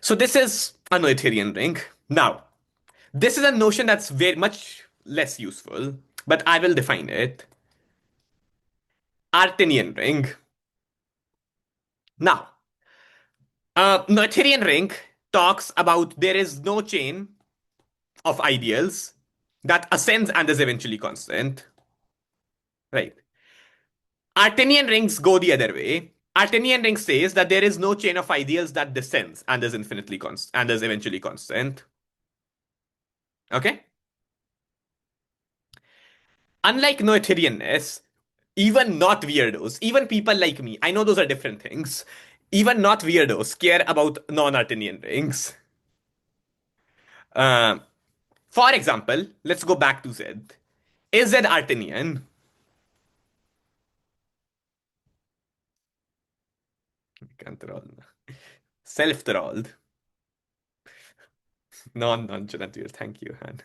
so this is a Noetherian ring. Now, this is a notion that's very much less useful, but I will define it. Artinian ring. Now, Noetherian ring talks about there is no chain of ideals that ascends and is eventually constant. Right. Artinian rings go the other way. Artinian ring says that there is no chain of ideals that descends and is infinitely constant and is eventually constant. Okay? Unlike Noetherianness, even not weirdos, even people like me, I know those are different things. Even not weirdos care about non-Artinian rings. Uh, for example, let's go back to Z. Is Z Artinian? Can't roll. Self-trolled. Non-nonchalant viewer. Thank you, Han.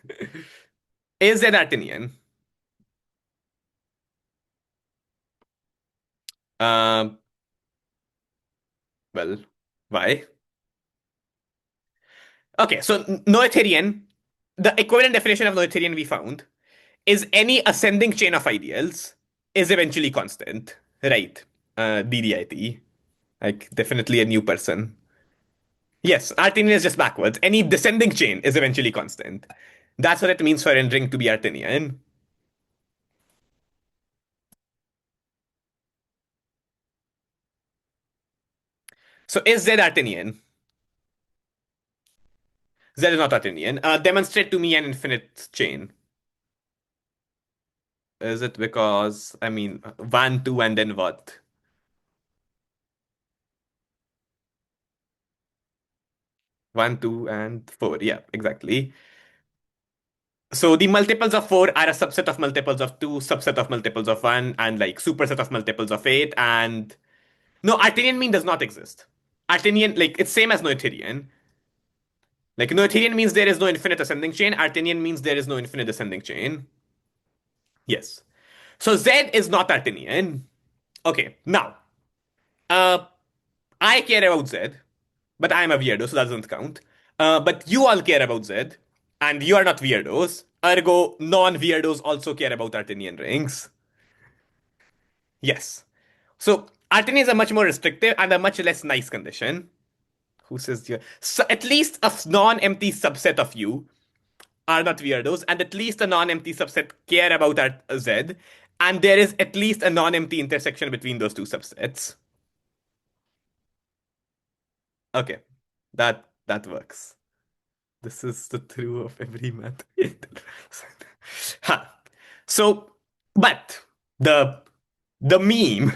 Is it Artinian? Um, well, why? Okay, so Noetherian, the equivalent definition of Noetherian we found is any ascending chain of ideals is eventually constant, right? DDIT, like definitely a new person. Yes, Artinian is just backwards. Any descending chain is eventually constant. That's what it means for a ring to be Artinian. So is Z Artinian? Z is not Artinian. Demonstrate to me an infinite chain. Is it because, I mean, 1, 2, and then what? 1, 2, and 4. Yeah, exactly. So the multiples of 4 are a subset of multiples of 2, subset of multiples of 1, and like superset of multiples of 8. And no, Artinian mean does not exist. Artinian, like, it's same as Noetherian. Like, Noetherian means there is no infinite ascending chain. Artinian means there is no infinite descending chain. Yes. So Z is not Artinian. Okay, now, uh, I care about Z, but I am a weirdo, so that doesn't count. But you all care about Z, and you are not weirdos. Ergo, non-weirdos also care about Artinian rings. Yes. So Artinian is a much more restrictive and a much less nice condition. Who says you? So at least a non-empty subset of you are not weirdos, and at least a non-empty subset care about Z, and there is at least a non-empty intersection between those two subsets. Okay, that works. This is the true of every math. Huh. So, but the meme,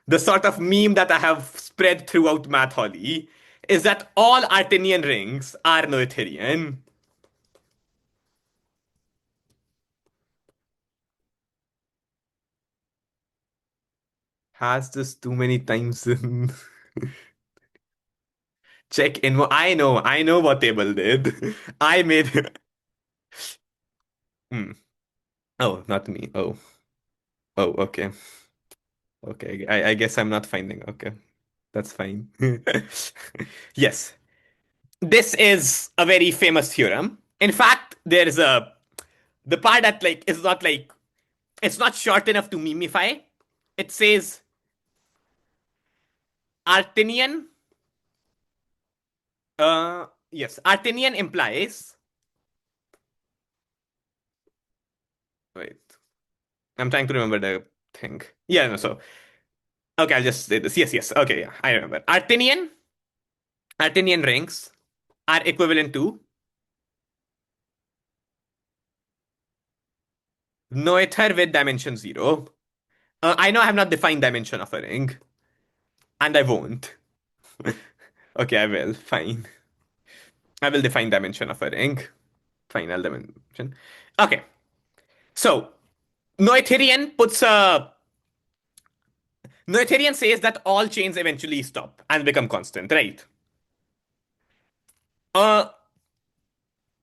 the sort of meme that I have spread throughout Math Holly is that all Artinian rings are Noetherian. Has this too many times in check in. I know what table did. I made. Hmm. Oh, not me. Oh, okay. Okay, I guess I'm not finding. Okay, that's fine. Yes, this is a very famous theorem. In fact, there's a the part that like is not like it's not short enough to memify. It says Artinian. Yes, Artinian implies. Wait, I'm trying to remember the thing. Yeah, no, so okay, I'll just say this. Yes. Okay, yeah, I remember. Artinian rings are equivalent to noether with dimension 0. I know I have not defined dimension of a ring, and I won't. Okay, I will. Fine. I will define dimension of a ring. Final dimension. Okay. So, Noetherian puts a. Noetherian says that all chains eventually stop and become constant, right? Uh,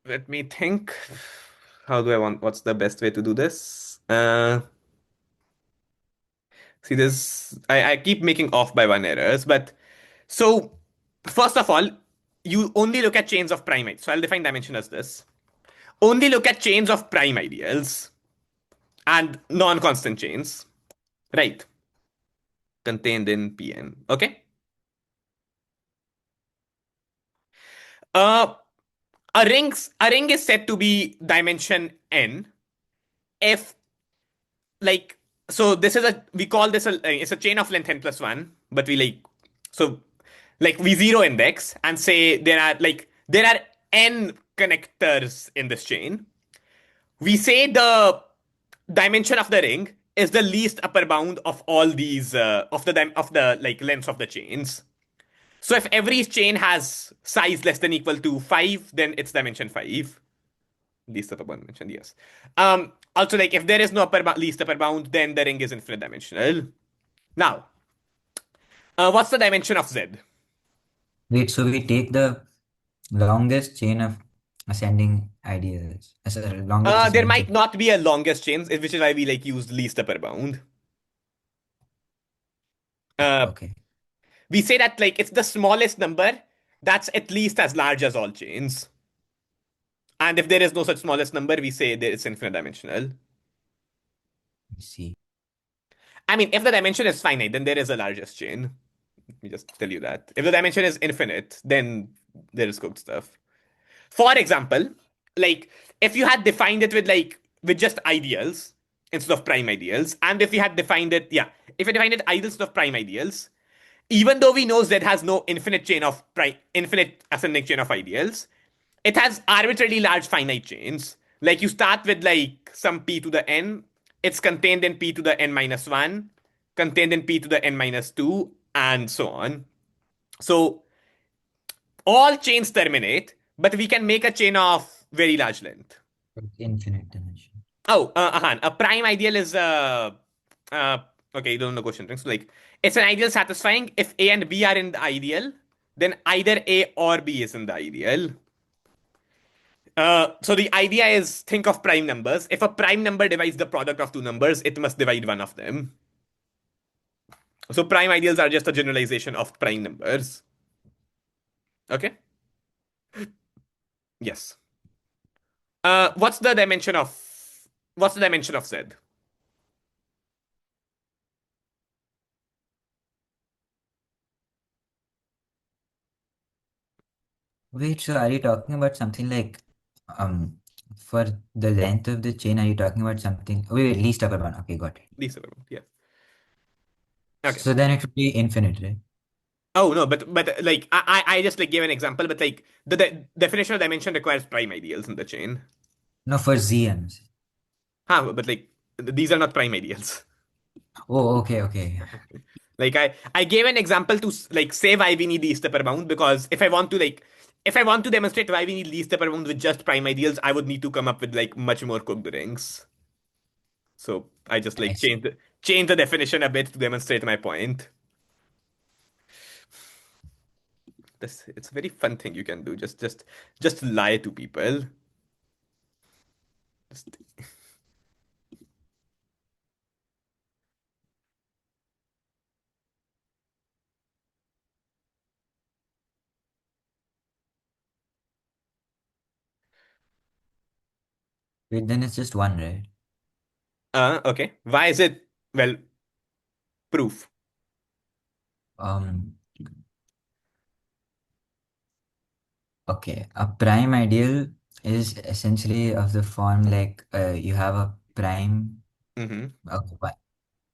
Let me think. How do I want? What's the best way to do this? See this. I keep making off by one errors, but so first of all, you only look at chains of prime ideals. So I'll define dimension as this. Only look at chains of prime ideals and non-constant chains, right? Contained in Pn. Okay. Uh, a ring is said to be dimension n if like so this is a we call this a it's a chain of length n plus 1, but we like so like we zero index and say there are n connectors in this chain. We say the dimension of the ring is the least upper bound of all these of the like lengths of the chains. So if every chain has size less than equal to 5, then it's dimension 5. Least upper bound dimension, yes. Also, like if there is no least upper bound, then the ring is infinite dimensional. Now, what's the dimension of Z? Wait, so we take the longest chain of ascending ideas, longest There ascending might chain. not be a longest chain, which is why we like used least upper bound. Uh, Okay, we say that like it's the smallest number that's at least as large as all chains. And if there is no such smallest number, we say that it's infinite dimensional. I see. I mean, if the dimension is finite, then there is a largest chain. Let me just tell you that. If the dimension is infinite, then there is cooked stuff. For example, like if you had defined it with with just ideals instead of prime ideals, and if you had defined it, yeah, if you defined it ideals instead of prime ideals, even though we know Z has no infinite ascending chain of ideals, it has arbitrarily large finite chains. Like you start with like some p to the n, it's contained in p to the n minus 1, contained in p to the n minus 2, and so on. So all chains terminate, but we can make a chain of very large length. Infinite dimension. Oh, a prime ideal is uh, okay, you don't know question things. So like it's an ideal satisfying if A and B are in the ideal, then either A or B is in the ideal. So the idea is think of prime numbers. If a prime number divides the product of two numbers, it must divide one of them. So prime ideals are just a generalization of prime numbers. Okay? Yes. What's the dimension of Z? Wait, so are you talking about something like um for the length of the chain? Are you talking about something? Wait, least upper one. Okay, got it. These are yeah. Okay. So then it would be infinite, right? Oh no, but like I just like gave an example, but like the definition of dimension requires prime ideals in the chain. No, for Z, I'm saying. Huh, but like these are not prime ideals. Oh, okay, okay. Like I gave an example to like say why we need least upper bound because if I want to demonstrate why we need least upper bound with just prime ideals, I would need to come up with like much more cooked rings. So I just I like see. change the definition a bit to demonstrate my point. This it's a very fun thing you can do. Just lie to people. Just, Wait, then it's just one, right? okay. Why is it well proof? Um, okay. A prime ideal is essentially of the form like you have a prime. Mm-hmm. Okay,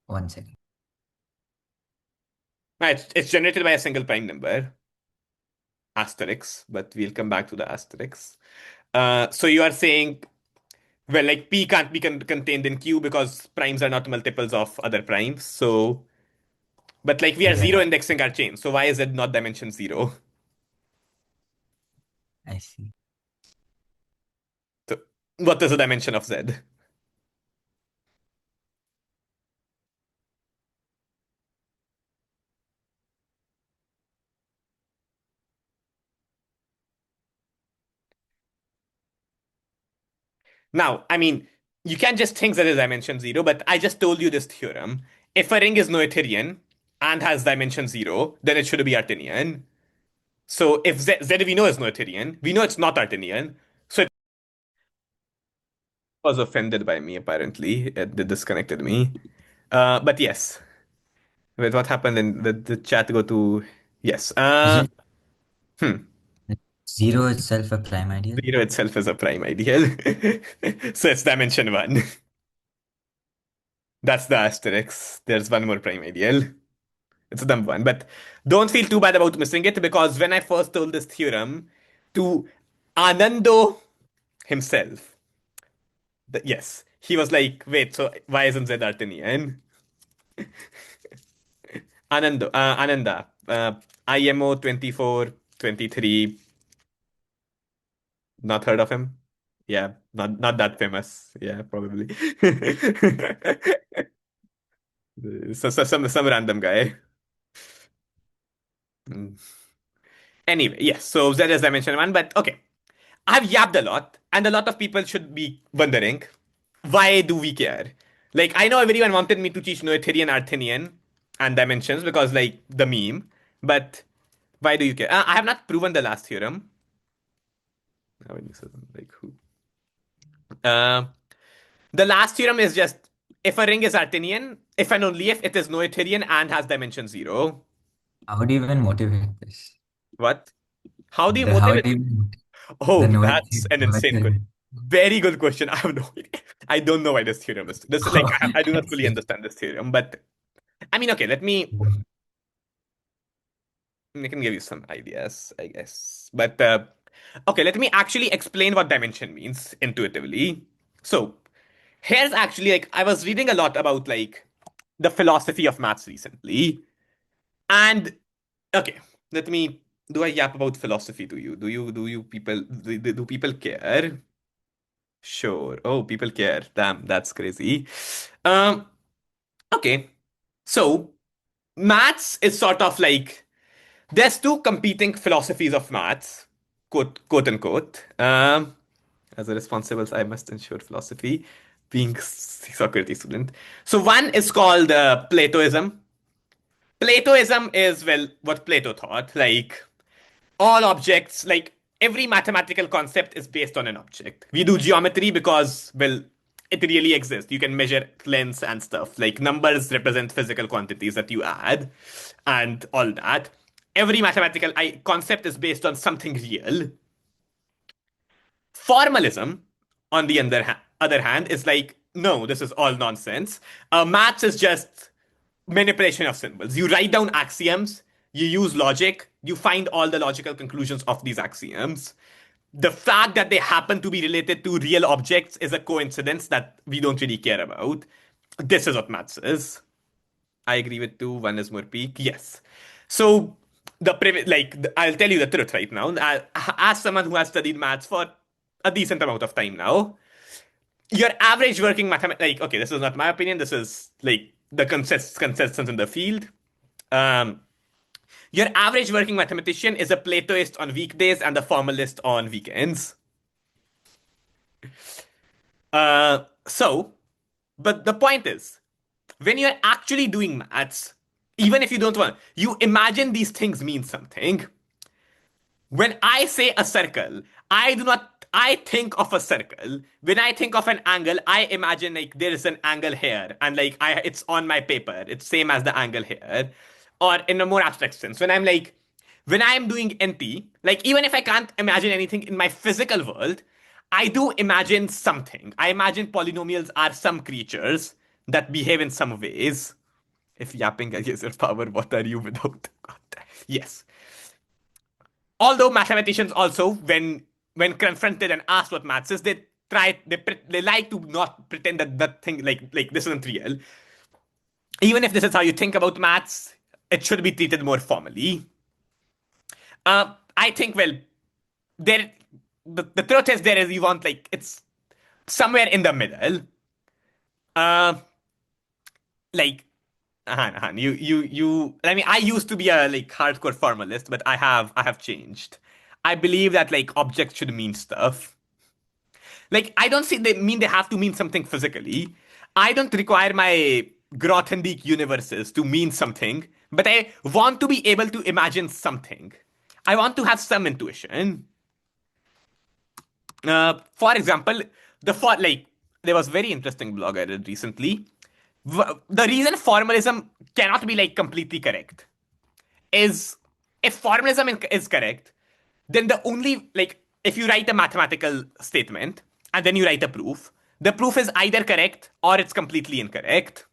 one second. It's generated by a single prime number, asterisk, but we'll come back to the asterisk. So you are saying, well, like P can't be contained in Q because primes are not multiples of other primes. So, but like we are zero Yeah, indexing our chain. So why is it not dimension zero? I see. So what is the dimension of Z? Now, I mean, you can just think that is dimension zero, but I just told you this theorem. If a ring is noetherian and has dimension zero, then it should be Artinian. So if Z we know is noetherian, we know it's not Artinian. So it was offended by me, apparently. It disconnected me. But yes. Wait, what happened in the chat go to yes. Isn't Hmm. zero itself a prime ideal? Zero itself is a prime ideal. So it's dimension one. That's the asterisk. There's one more prime ideal. It's a dumb one, but don't feel too bad about missing it because when I first told this theorem to Anando himself, yes, he was like, wait, so why isn't Z Artinian? Ananda, IMO 2423. Not heard of him? Yeah, not that famous. Yeah, probably. Some random guy. Mm. Anyway, yes. So Z is dimension one, but okay. I've yapped a lot, and a lot of people should be wondering, why do we care? Like, I know everyone wanted me to teach Noetherian, Arthenian, and dimensions because, like, the meme, but why do you care? I have not proven the last theorem. Like, who? Uh, the last theorem is just if a ring is Artinian, if and only if it is Noetherian and has dimension 0. How do you even motivate this? What? How do you How motivate? do you the Oh, Noah that's an insane question. Very good question. I have no idea. I don't know why this theorem is. This like I do not fully understand this theorem, but I mean, okay, I can give you some ideas, I guess. But okay, let me actually explain what dimension means intuitively. So here's actually like I was reading a lot about like the philosophy of maths recently, and okay, let me. Do I yap about philosophy to you? Do you people do people care? Sure. Oh, people care. Damn, that's crazy. Um, okay. So, maths is sort of like there's two competing philosophies of maths, quote unquote. As a responsible, I must ensure philosophy, being Socrates student. So one is called Platoism. Platoism is well what Plato thought, like all objects, like every mathematical concept is based on an object. We do geometry because, well, it really exists. You can measure lengths and stuff. Like numbers represent physical quantities that you add and all that. Every mathematical concept is based on something real. Formalism, on the other hand, is like, no, this is all nonsense. Maths is just manipulation of symbols. You write down axioms, you use logic, you find all the logical conclusions of these axioms. The fact that they happen to be related to real objects is a coincidence that we don't really care about. This is what maths is. I agree with two. One is more peak. Yes. So I'll tell you the truth right now. As someone who has studied maths for a decent amount of time now, your average working like okay, this is not my opinion. This is like the consensus in the field. Um, your average working mathematician is a Platoist on weekdays and a formalist on weekends. So, but the point is, when you're actually doing maths, even if you don't want, you imagine these things mean something. When I say a circle, I do not, I think of a circle. When I think of an angle, I imagine like there is an angle here and like it's on my paper. It's same as the angle here. Or in a more abstract sense, when I'm doing NT, like even if I can't imagine anything in my physical world, I do imagine something. I imagine polynomials are some creatures that behave in some ways. If yapping is your power, what are you without? God. Yes. Although mathematicians also, when confronted and asked what maths is, they like to not pretend that that thing like this isn't real. Even if this is how you think about maths, it should be treated more formally. I think well, there the truth is there is you want like it's somewhere in the middle. Uh, like you. I mean, I used to be a like hardcore formalist, but I have changed. I believe that like objects should mean stuff. Like I don't see they mean they have to mean something physically. I don't require my Grothendieck universes to mean something, but I want to be able to imagine something. I want to have some intuition. For example, there was very interesting blog I read recently. The reason formalism cannot be like completely correct is if formalism is correct, then the only like if you write a mathematical statement and then you write a proof, the proof is either correct or it's completely incorrect.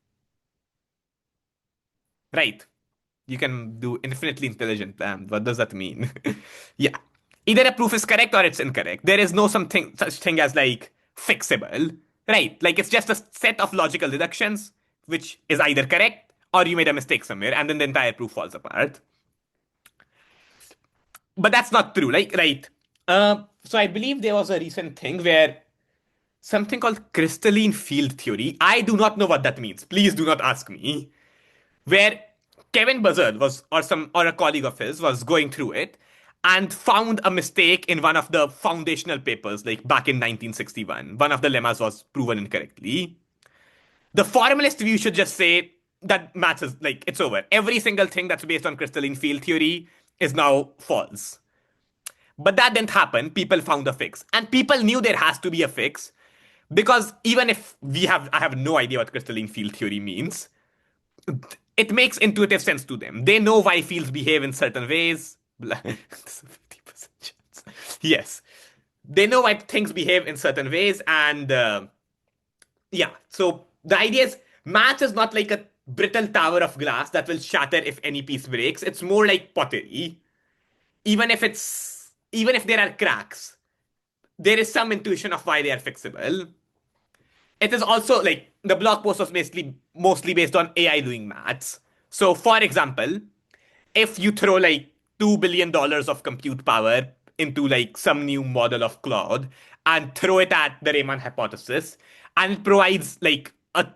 Right. You can do infinitely intelligent. What does that mean? Yeah. Either a proof is correct or it's incorrect. There is no something such thing as like fixable. Right. Like it's just a set of logical deductions which is either correct or you made a mistake somewhere and then the entire proof falls apart. But that's not true. Like right. So I believe there was a recent thing where something called crystalline field theory. I do not know what that means. Please do not ask me. Where Kevin Buzzard was, or a colleague of his was going through it, and found a mistake in one of the foundational papers, like back in 1961. One of the lemmas was proven incorrectly. The formalist view should just say that maths is like it's over. Every single thing that's based on crystalline field theory is now false. But that didn't happen. People found a fix. And people knew there has to be a fix because even if I have no idea what crystalline field theory means, it makes intuitive sense to them. They know why fields behave in certain ways. This is a 50% chance. Yes. They know why things behave in certain ways. And yeah, so the idea is maths is not like a brittle tower of glass that will shatter if any piece breaks. It's more like pottery. Even if there are cracks, there is some intuition of why they are fixable. It is also like the blog post was basically mostly based on AI doing maths. So, for example, if you throw like $2 billion of compute power into like some new model of Claude and throw it at the Riemann hypothesis, and it provides like a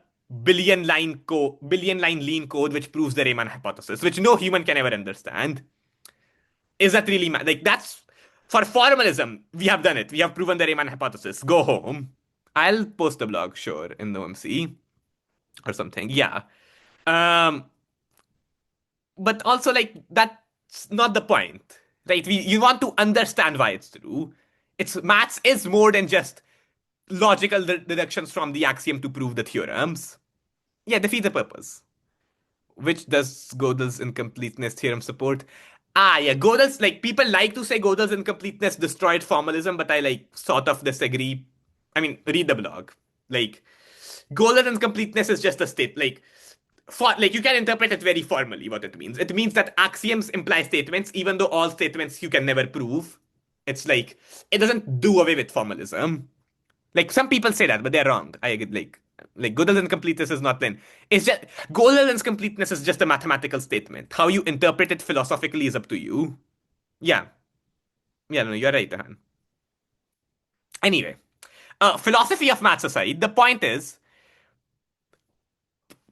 billion line lean code which proves the Riemann hypothesis, which no human can ever understand. Is that really like that's for formalism? We have done it. We have proven the Riemann hypothesis. Go home. I'll post the blog, sure, in the OMC or something. Yeah. Um, but also like that's not the point, right? You want to understand why it's true. It's maths is more than just logical deductions from the axiom to prove the theorems. Yeah, defeat the purpose. Which does Gödel's incompleteness theorem support? Ah, yeah, Gödel's, like, people like to say Gödel's incompleteness destroyed formalism, but I, like, sort of disagree. I mean, read the blog. Like, Gödel's incompleteness is just a state, like, you can interpret it very formally, what it means. It means that axioms imply statements, even though all statements you can never prove. It's like, it doesn't do away with formalism. Like some people say that, but they're wrong. I get like Gödel's completeness is not then. It's just Gödel's completeness is just a mathematical statement. How you interpret it philosophically is up to you. Yeah, yeah, no, you're right, Han. Anyway, philosophy of maths aside, the point is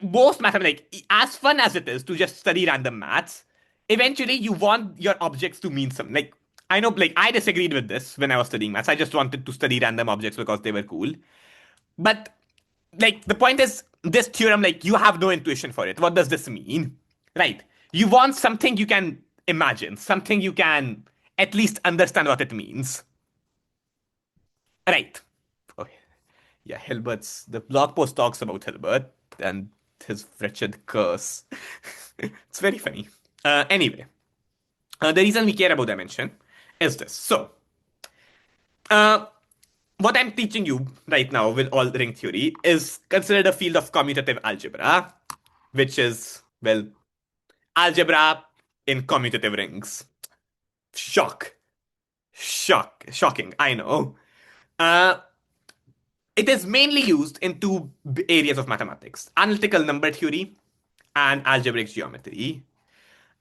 most mathematics, as fun as it is to just study random maths, eventually you want your objects to mean something. Like I know, like I disagreed with this when I was studying maths. I just wanted to study random objects because they were cool. But like the point is this theorem, like you have no intuition for it. What does this mean? Right. You want something you can imagine, something you can at least understand what it means. Right. Oh, yeah, Hilbert's the blog post talks about Hilbert and his wretched curse. It's very funny. Anyway, the reason we care about dimension is this. So, uh, what I'm teaching you right now with all ring theory is considered a field of commutative algebra, which is, well, algebra in commutative rings. Shocking, I know. Uh, it is mainly used in two areas of mathematics: analytical number theory and algebraic geometry.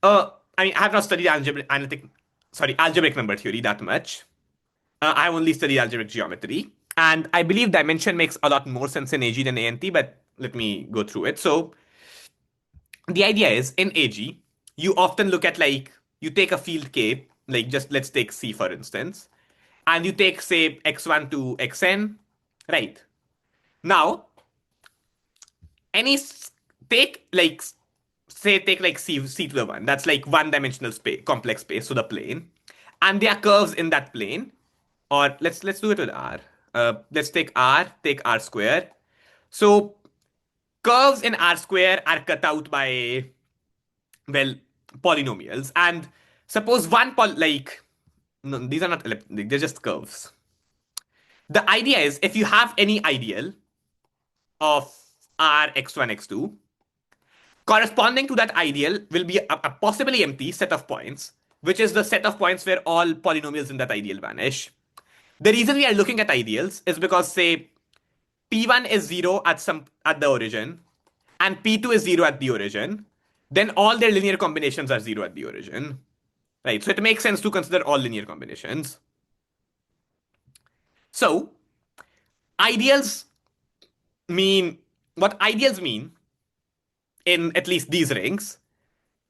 I mean, I have not studied algebraic number theory that much. I only studied algebraic geometry. And I believe dimension makes a lot more sense in AG than ANT, but let me go through it. So the idea is in AG, you often look at like, you take a field K, like just let's take C for instance, and you take, say, x1 to xn, right? Now, any, take like, say, take like C to the 1, that's like one dimensional space, complex space, so the plane, and there are curves in that plane. Or let's do it with R. Let's take R square. So curves in R square are cut out by, well, polynomials. And suppose no, these are not elliptic, they're just curves. The idea is if you have any ideal of R x1, x2, corresponding to that ideal will be a possibly empty set of points, which is the set of points where all polynomials in that ideal vanish. The reason we are looking at ideals is because, say, P1 is 0 at the origin, and P2 is 0 at the origin, then all their linear combinations are 0 at the origin. Right? So it makes sense to consider all linear combinations. So, ideals what ideals mean in at least these rings,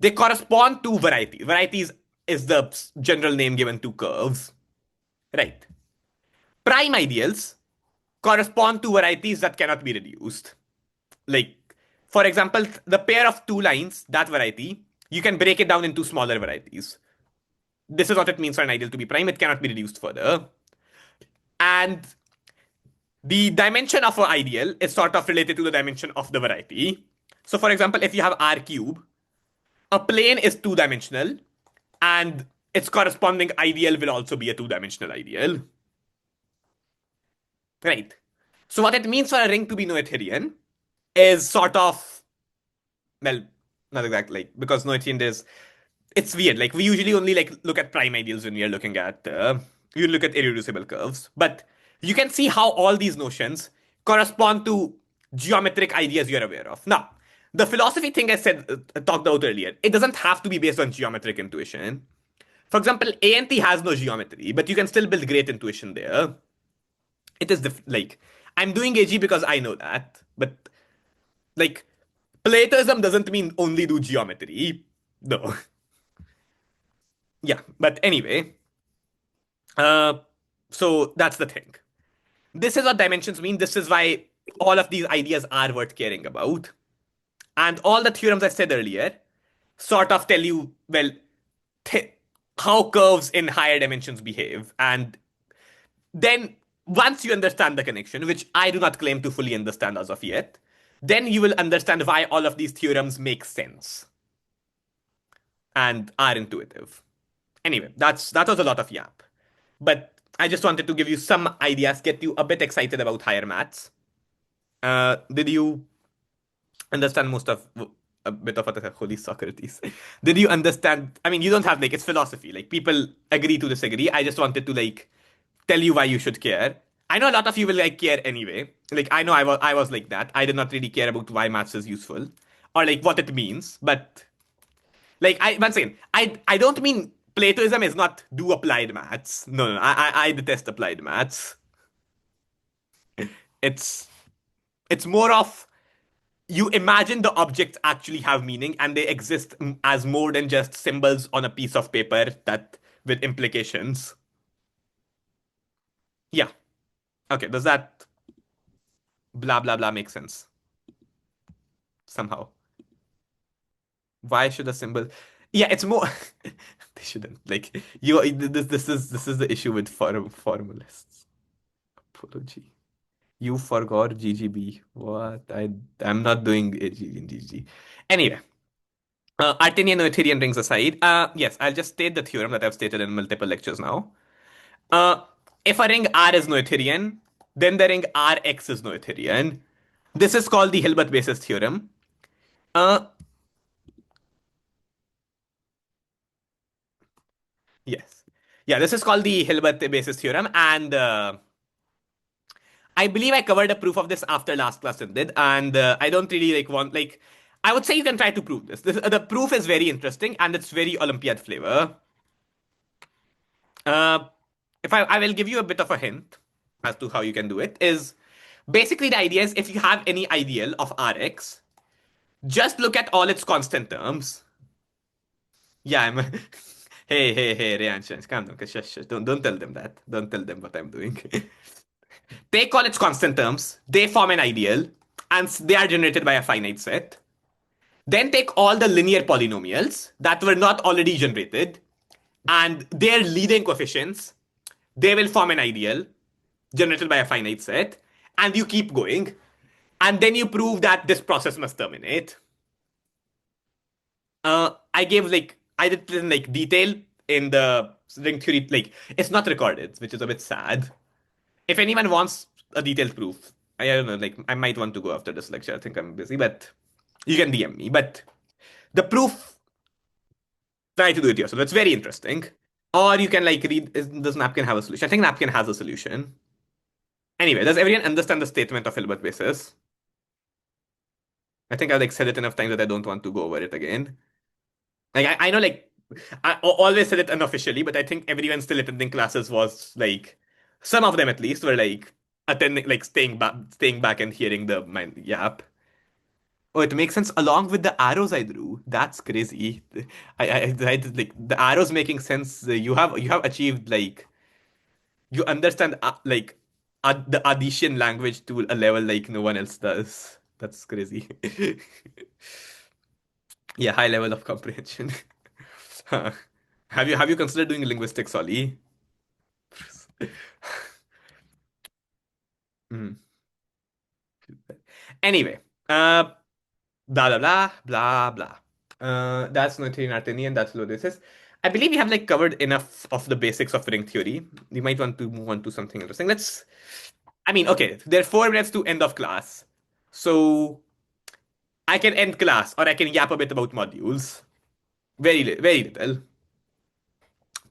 they correspond to variety. Variety is is the general name given to curves, right? Prime ideals correspond to varieties that cannot be reduced. Like, for example, the pair of two lines, that variety, you can break it down into smaller varieties. This is what it means for an ideal to be prime. It cannot be reduced further. And the dimension of an ideal is sort of related to the dimension of the variety. So, for example, if you have R cube, a plane is two-dimensional, and its corresponding ideal will also be a two-dimensional ideal. Right. So what it means for a ring to be noetherian is sort of, well, not exactly, like, because noetherian is, it's weird. Like, we usually only like look at prime ideals when we are looking at, you look at irreducible curves. But you can see how all these notions correspond to geometric ideas you're aware of. Now, the philosophy thing I said, talked about earlier, it doesn't have to be based on geometric intuition. For example, ANT has no geometry, but you can still build great intuition there. It is like, I'm doing AG because I know that, but like, Platonism doesn't mean only do geometry. No. Yeah, but anyway, uh, so that's the thing. This is what dimensions mean. This is why all of these ideas are worth caring about. And all the theorems I said earlier sort of tell you, well, how curves in higher dimensions behave. And then once you understand the connection, which I do not claim to fully understand as of yet, then you will understand why all of these theorems make sense and are intuitive. Anyway, that was a lot of yap. But I just wanted to give you some ideas, get you a bit excited about higher maths. Did you understand most of a bit of what the holy Socrates? Did you understand? I mean, you don't have like it's philosophy. Like people agree to disagree. I just wanted to like tell you why you should care. I know a lot of you will like care anyway. Like I know I was like that. I did not really care about why maths is useful or like what it means. But like I once again, I don't mean Platoism is not do applied maths. No, I detest applied maths. It's it's more of you imagine the objects actually have meaning and they exist as more than just symbols on a piece of paper that with implications. Yeah. Okay. Does that blah blah blah make sense somehow? Why should a symbol? Yeah, it's more. They shouldn't like you. This is the issue with formalists. Apology. You forgot GGB. What? I'm not doing AGG in GG. Anyway, Artinian Noetherian rings aside, yes, I'll just state the theorem that I've stated in multiple lectures now. Uh, if a ring R is Noetherian, then the ring Rx is Noetherian. This is called the Hilbert basis theorem. Uh, yes. Yeah, this is called the Hilbert basis theorem, and I believe I covered a proof of this after last class and did, and I don't really like want like I would say you can try to prove this. The proof is very interesting and it's very Olympiad flavor. Uh, if I will give you a bit of a hint as to how you can do it is basically the idea is if you have any ideal of Rx, just look at all its constant terms. Yeah, I'm. Hey, Reanshan, calm down. Shush, shush. Don't tell them that. Don't tell them what I'm doing. Take all its constant terms, they form an ideal, and they are generated by a finite set. Then take all the linear polynomials that were not already generated, and their leading coefficients, they will form an ideal generated by a finite set, and you keep going. And then you prove that this process must terminate. I gave like, I did it in like detail in the ring theory, like, it's not recorded, which is a bit sad. If anyone wants a detailed proof, I don't know, like I might want to go after this lecture. I think I'm busy, but you can DM me. But the proof, try to do it yourself. It's very interesting. Or you can like read, does Napkin have a solution? I think Napkin has a solution. Anyway, does everyone understand the statement of Hilbert basis? I think I've like said it enough times that I don't want to go over it again. Like I know like I always said it unofficially, but I think everyone still attending classes was like some of them at least were like attending like staying back and hearing the mind yap. Oh, it makes sense along with the arrows I drew. That's crazy. Like the arrows making sense. You have achieved like you understand like the Aadishian language to a level like no one else does. That's crazy. Yeah, high level of comprehension. Huh. Have you considered doing linguistics, Ollie? Mhm. Anyway, blah blah blah blah blah. That's Noetherian Artenian. That's Lodes's. I believe we have like covered enough of the basics of ring theory. We might want to move on to something interesting. Let's. I mean, okay, there are 4 minutes to end of class, so I can end class or I can yap a bit about modules. Very little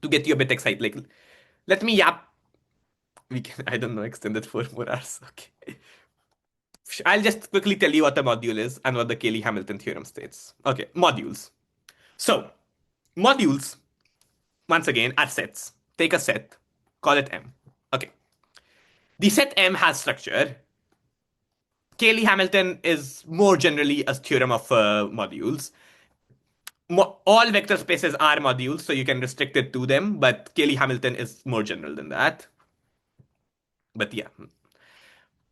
to get you a bit excited. Like, let me yap. We can. I don't know. Extend it 4 more hours. Okay. I'll just quickly tell you what a module is and what the Cayley-Hamilton theorem states. Okay, modules. So, modules, once again, are sets. Take a set, call it M. Okay. The set M has structure. Cayley-Hamilton is more generally a theorem of modules. All vector spaces are modules, so you can restrict it to them, but Cayley-Hamilton is more general than that. But yeah.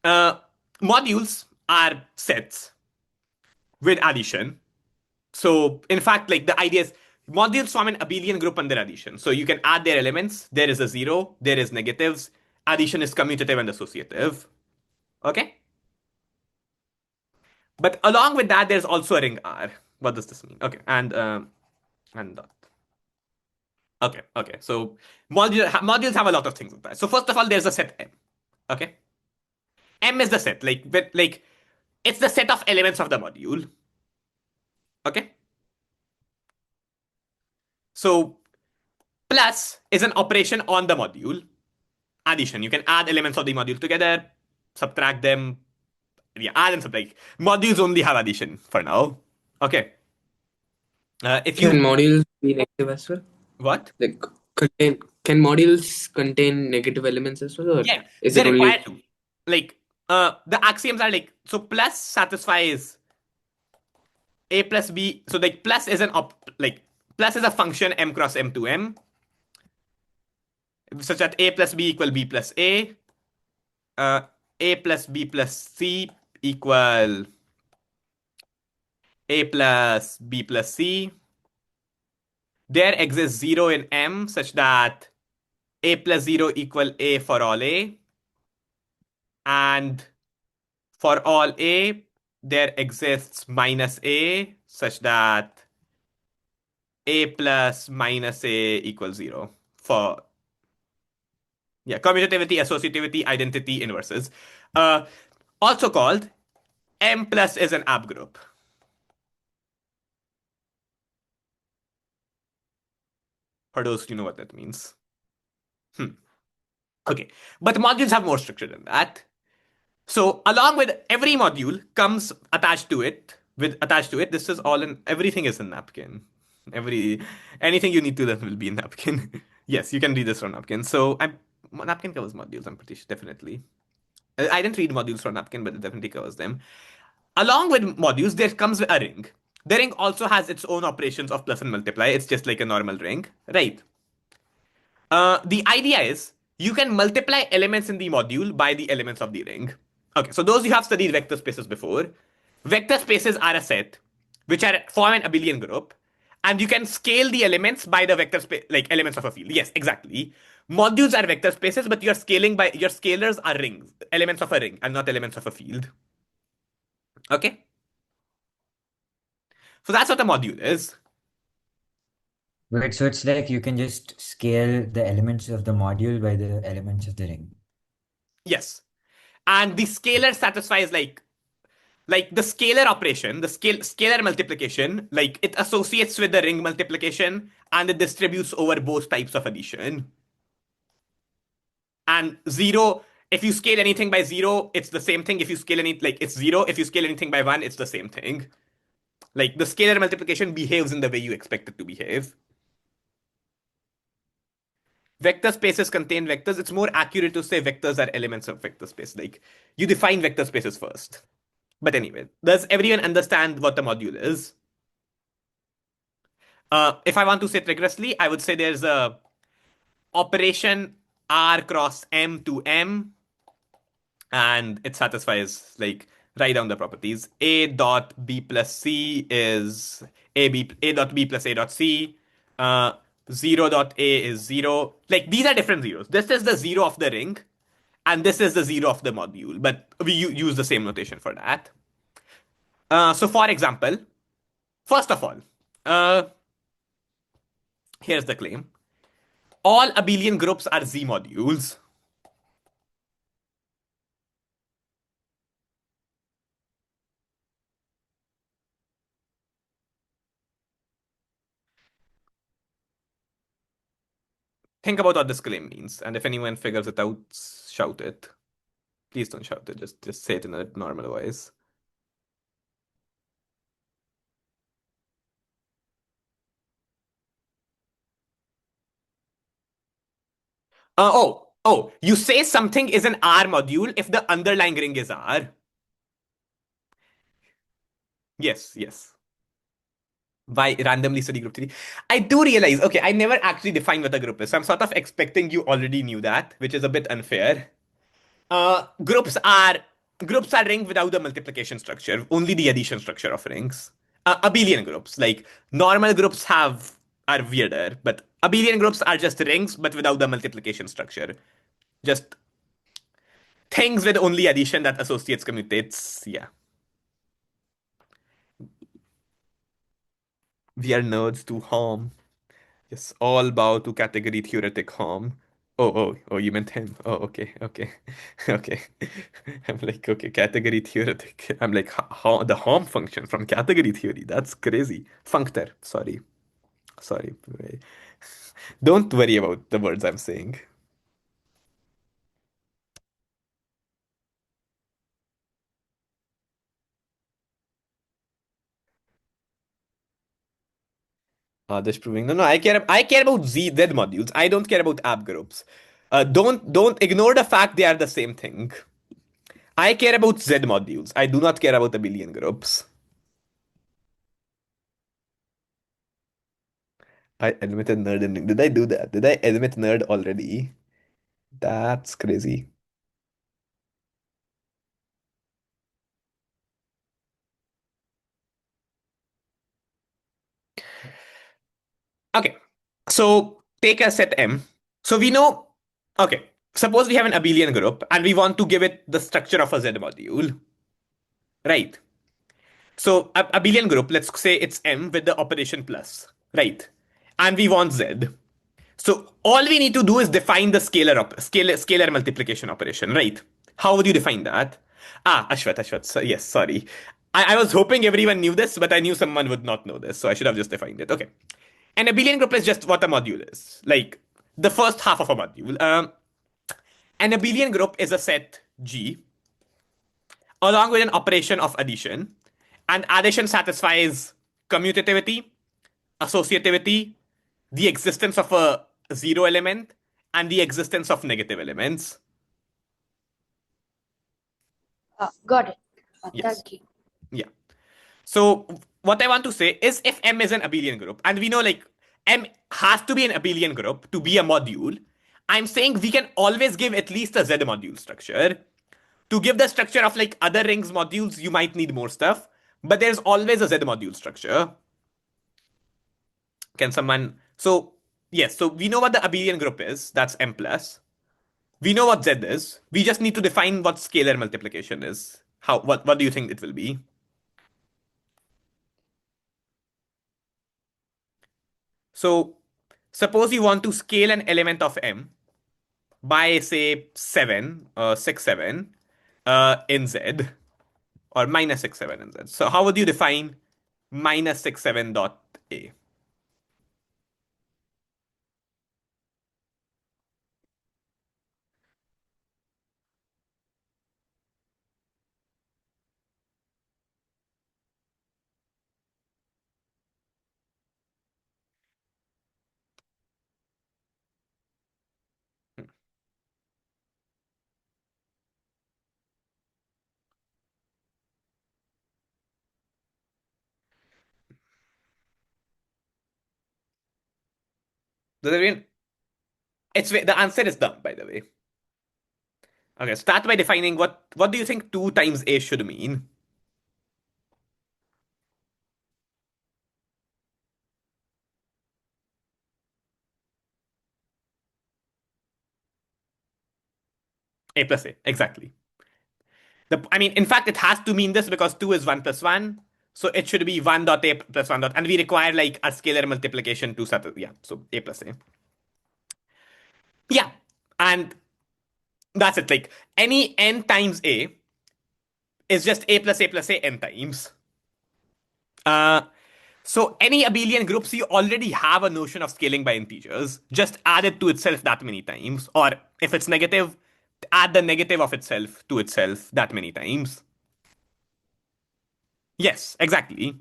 Uh, Modules are sets with addition. So, in fact, like the idea is modules form an abelian group under addition. So you can add their elements. There is a zero. There is negatives. Addition is commutative and associative. Okay? But along with that, there's also a ring R. What does this mean? Okay, and dot. Okay. So modules have a lot of things with that. So first of all, there's a set M. Okay, M is the set. Like it's the set of elements of the module. Okay. So plus is an operation on the module. Addition. You can add elements of the module together, subtract them. Yeah, add and subtract. Modules only have addition for now. Okay. If Can you modules be negative as well? what? Like, can modules contain negative elements as well, or Yeah, is they're it only required to. Like, the axioms are like so. Plus satisfies a plus b. So like plus is like plus is a function m cross m to m, such that a plus b equal b plus a. Uh, a plus b plus c equal a plus b plus c. There exists 0 in M such that a plus 0 equal a for all a. And for all a, there exists minus a such that a plus minus a equals 0. For, yeah, commutativity, associativity, identity, inverses. Uh, Also called M plus is an app group. For those who know what that means. Okay, but modules have more structure than that. So along with every module comes attached to it. This is all in everything is in napkin. Every anything you need to learn will be in napkin. Yes, you can read this from napkin. So napkin covers modules. I'm pretty sure, definitely. I didn't read modules from napkin, but it definitely covers them. Along with modules, there comes a ring. The ring also has its own operations of plus and multiply. It's just like a normal ring, right? The idea is you can multiply elements in the module by the elements of the ring. Okay, so those you have studied vector spaces before. Vector spaces are a set which are form an abelian group, and you can scale the elements by the vector space, like elements of a field. Yes, exactly. Modules are vector spaces, but you're scaling by your scalars are rings, elements of a ring, and not elements of a field. Okay, so that's what a module is. Wait, so it's like you can just scale the elements of the module by the elements of the ring. Yes, and the scalar satisfies like the scalar operation, the scalar multiplication, like it associates with the ring multiplication and it distributes over both types of addition. And zero, if you scale anything by zero, it's the same thing. If you scale any like it's zero. If you scale anything by one, it's the same thing. Like the scalar multiplication behaves in the way you expect it to behave. Vector spaces contain vectors. It's more accurate to say vectors are elements of vector space. Like you define vector spaces first. But anyway, does everyone understand what the module is? If I want to say it rigorously, I would say there's a operation R cross M to M, and it satisfies like write down the properties. A dot B plus C is A dot B plus A dot C. Uh, 0 dot A is 0. Like these are different zeros. This is the 0 of the ring, and this is the 0 of the module, but we use the same notation for that. So for example, first of all, uh, here's the claim. All abelian groups are Z modules. Think about what this claim means, and if anyone figures it out, shout it. Please don't shout it. Just say it in a normal voice. You say something is an R module if the underlying ring is R. Yes, yes. Why randomly study group theory? I do realize, okay, I never actually defined what a group is. So I'm sort of expecting you already knew that, which is a bit unfair. Uh, groups are groups are rings without the multiplication structure, only the addition structure of rings. Abelian groups, like normal groups are weirder, but abelian groups are just rings but without the multiplication structure. Just things with only addition that associates commutates. Yeah, we are nerds to harm. Yes, all bow to category theoretic harm. Oh, you meant him. Oh, okay, okay, okay. I'm like, okay, category theoretic. I'm like, the harm function from category theory. That's crazy. Functor. Sorry. Don't worry about the words I'm saying. This proving. No, I care about Z modules. I don't care about app groups. Don't ignore the fact they are the same thing. I care about Z modules. I do not care about abelian groups. I admitted nerd ending. Did I do that? Did I admit nerd already? That's crazy. Okay. So take a set M. So we know, okay, suppose we have an abelian group and we want to give it the structure of a Z module. Right. So a abelian group, let's say it's M with the operation plus. Right. And we want Z. So all we need to do is define the scalar multiplication operation, right? How would you define that? Ashwat. So, yes, sorry. I was hoping everyone knew this, but I knew someone would not know this, so I should have just defined it. Okay. An abelian group is just what a module is, like the first half of a module. An abelian group is a set G along with an operation of addition, and addition satisfies commutativity, associativity, the existence of a zero element, and the existence of negative elements. Got it. Yes. Thank you. Yeah. So what I want to say is if M is an abelian group, and we know like M has to be an abelian group to be a module, I'm saying we can always give at least a Z module structure. To give the structure of like other rings modules, you might need more stuff, but there's always a Z module structure. Can someone? So yes, so we know what the abelian group is. That's M plus. We know what Z is. We just need to define what scalar multiplication is. What do you think it will be? So suppose you want to scale an element of M by say 7, 6, 7 in Z, or minus 6, 7 in Z. So how would you define minus 6, 7 dot A? Does it mean the answer is dumb, by the way. Okay, start by defining what do you think 2 times A should mean? A plus A, exactly. I mean, in fact, it has to mean this because 2 is 1 plus 1. So it should be 1 dot A plus 1 dot. And we require like a scalar multiplication to settle. Yeah, so A plus A. Yeah. And that's it. Like any n times A is just A plus A plus A n times. Uh, so any abelian groups, you already have a notion of scaling by integers. Just add it to itself that many times. Or if it's negative, add the negative of itself to itself that many times. Yes, exactly.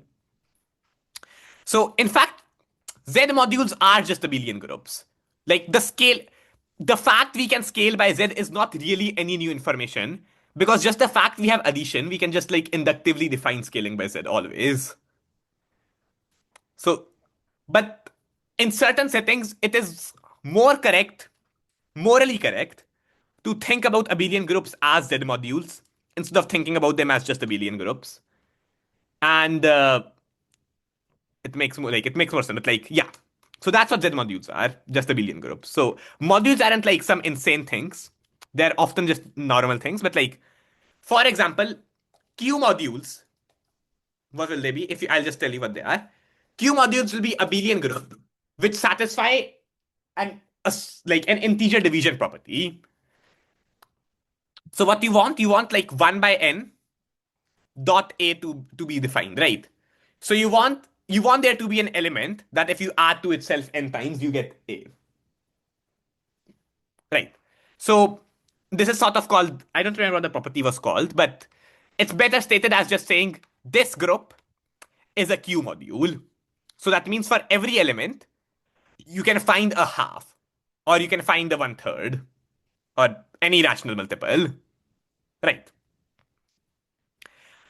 So in fact, Z modules are just abelian groups. Like the fact we can scale by Z is not really any new information because just the fact we have addition, we can just like inductively define scaling by Z always. So, but in certain settings, it is more correct, morally correct, to think about abelian groups as Z modules instead of thinking about them as just abelian groups. And it makes more sense. But like, yeah. So that's what Z modules are, just abelian groups. So modules aren't like some insane things. They're often just normal things. But like, for example, Q modules, what will they be? I'll just tell you what they are. Q modules will be abelian group, which satisfy like an integer division property. So what you want like 1 by n dot a to be defined, right? So you want there to be an element that if you add to itself n times, you get a. Right. So this is sort of called, I don't remember what the property was called, but it's better stated as just saying this group is a Q module. So that means for every element, you can find a half, or you can find a 1/3, or any rational multiple. Right.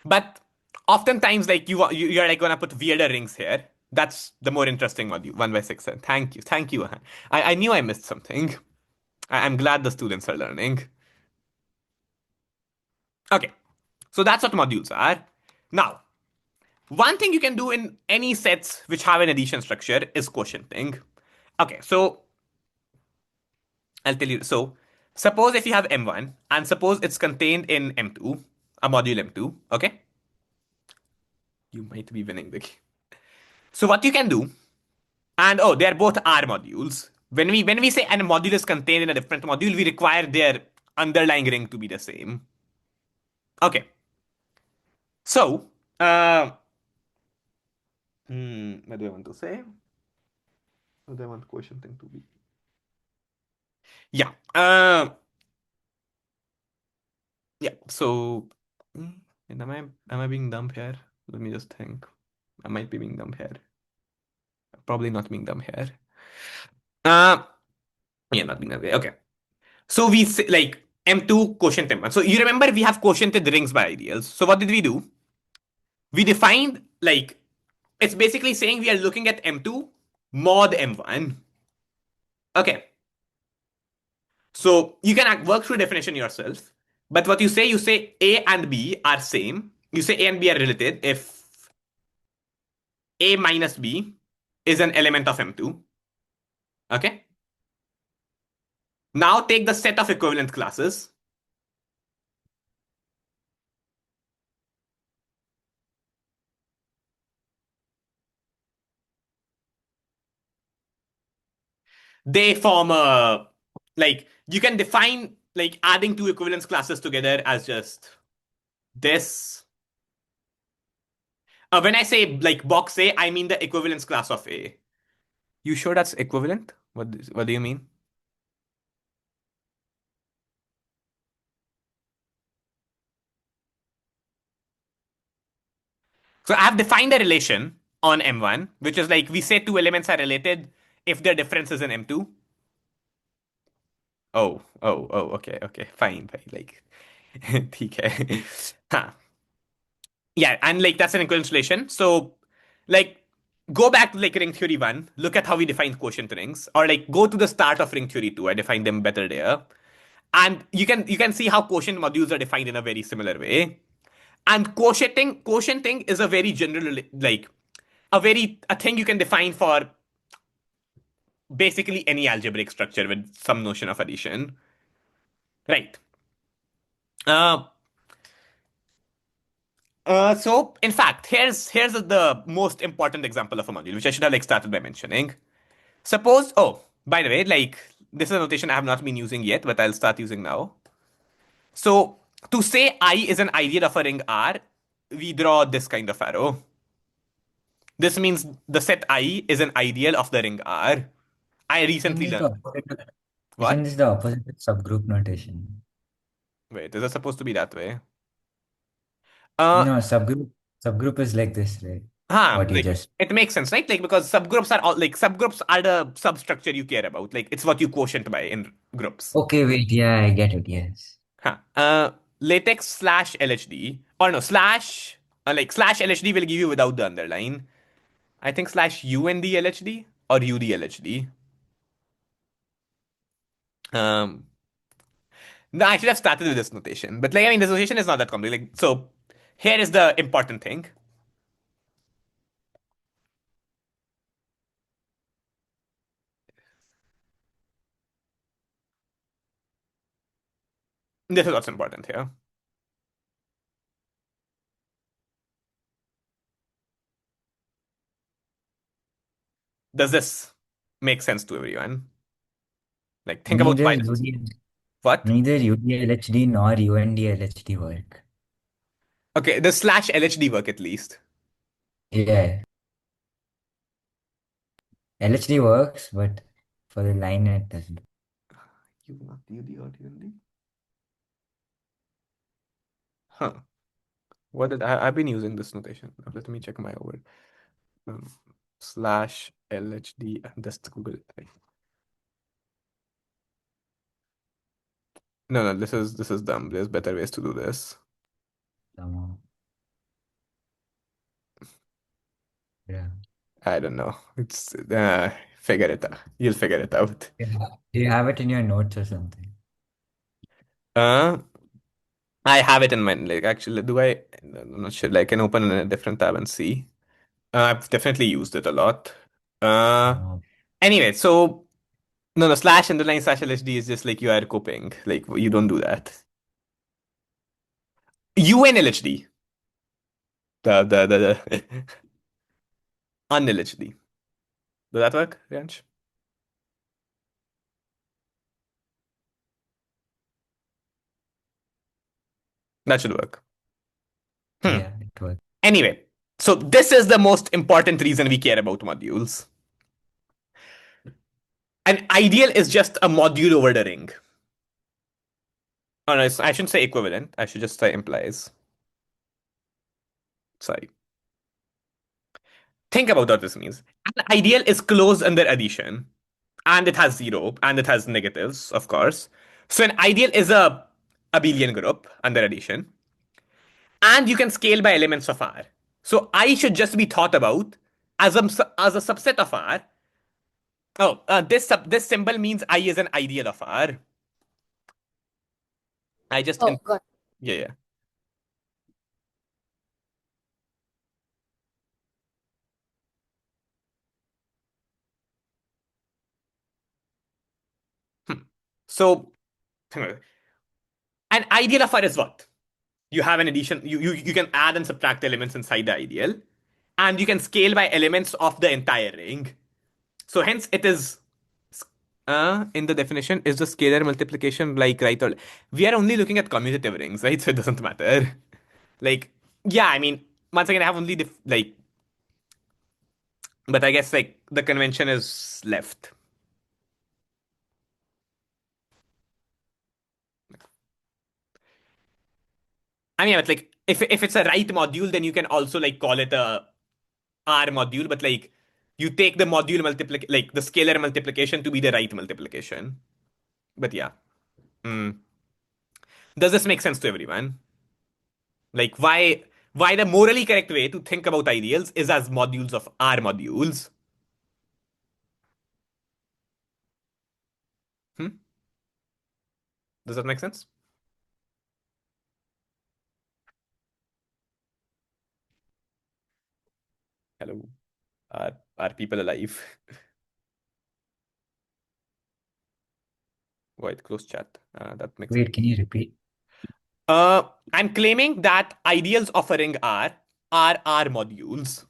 But oftentimes, like you're like gonna put weirder rings here. That's the more interesting module, 1 by 6. Thank you. I knew I missed something. I'm glad the students are learning. Okay, so that's what modules are. Now, one thing you can do in any sets which have an addition structure is quotienting. Okay, so I'll tell you. So suppose if you have M1 and suppose it's contained in M2, a module M2, okay? You might be winning the game. So what you can do, and oh, they're both R modules. When we say a module is contained in a different module, we require their underlying ring to be the same. Okay. So, what do I want to say? What do I want quotienting to be? Yeah. Yeah. So, am I being dumb here? Let me just think. I might be being dumb here. Probably not being dumb here. Uh, yeah, not being dumb here. Okay. So we say, like M2 quotient M1. So you remember we have quotiented rings by ideals. So what did we do? We defined like it's basically saying we are looking at M2 mod M1. Okay. So you can work through definition yourself. But what you say A and B are same. You say A and B are related if A minus B is an element of M2. Okay. Now take the set of equivalent classes. They form a, like, you can define like adding two equivalence classes together as just this. When I say like box A, I mean the equivalence class of A. You sure that's equivalent? What do you mean? So I've defined a relation on M1, which is like we say two elements are related if their difference is in M2. Okay, fine, like, ठीक है. Huh. Yeah, and like that's an equivalence relation. So, like, go back to like ring theory 1, look at how we defined quotient rings, or like go to the start of ring theory 2. I defined them better there. And you can see how quotient modules are defined in a very similar way. And quotienting is a very general, like a thing you can define for basically any algebraic structure with some notion of addition. Right. Uh, so in fact, here's the most important example of a module, which I should have like started by mentioning. Suppose, oh, by the way, like this is a notation I have not been using yet, but I'll start using now. So to say I is an ideal of a ring R, we draw this kind of arrow. This means the set I is an ideal of the ring R. I Isn't recently this the learned opposite? Isn't what? this the opposite of subgroup notation? Wait, is it supposed to be that way? Uh, No, subgroup is like this, right? What you like just it makes sense, right? Like because subgroups are the substructure you care about. Like it's what you quotient by in groups. Okay, wait, yeah, I get it, yes. Huh. Latex slash LHD or no slash like slash LHD will give you without the underline. I think slash UND LHD or UD LHD. Um, no, I should have started with this notation, but like I mean, this notation is not that complicated. Like, so here is the important thing. This is what's important here. Does this make sense to everyone? Like, think about Neither why. UD, What? neither UDLHD nor UNDLHD work. Okay, the slash LHD work at least. Yeah, LHD works, but for the line it doesn't. You not UD or UND? Huh. What did I've been using this notation. Let me check my over. Um, slash LHD and just Google it. No, no, this is dumb. There's better ways to do this. Somehow. Yeah. I don't know. It's figure it out. You'll figure it out. Yeah. Do you have it in your notes or something? Uh, I have it in mind. Like, actually, do I? I'm not sure. Like, I can open in a different tab and see. I've definitely used it a lot. Uh, No. anyway, so no, no, slash underline slash LHD is just like you are copying. Like, you don't do that. UNLHD. The unLHD. Does that work, Ranch? That should work. Hmm. Yeah, it works. Anyway, so this is the most important reason we care about modules. An ideal is just a module over the ring. Oh, no, I shouldn't say equivalent. I should just say implies. Sorry. Think about what this means. An ideal is closed under addition, and it has zero, and it has negatives, of course. So an ideal is a abelian group under addition, and you can scale by elements of R. So I should just be thought about as a subset of R. Oh, this symbol means I is an ideal of R. I just Oh, got yeah, yeah. Hmm. So an ideal of R is what? You have an addition. You can add and subtract elements inside the ideal, and you can scale by elements of the entire ring. So hence it is in the definition is the scalar multiplication like right or we are only looking at commutative rings, right? So it doesn't matter. Like yeah, I mean once again I have only like but I guess like the convention is left. I mean, but like if it's a right module, then you can also like call it a R module, but like you take the module like the scalar multiplication to be the right multiplication. But yeah. Mm. Does this make sense to everyone? Like why the morally correct way to think about ideals is as modules of R modules. Hmm? Does that make sense? Hello. Are people alive? Void close chat. That makes sense. Wait, can you repeat? I'm claiming that ideals of a ring are R modules.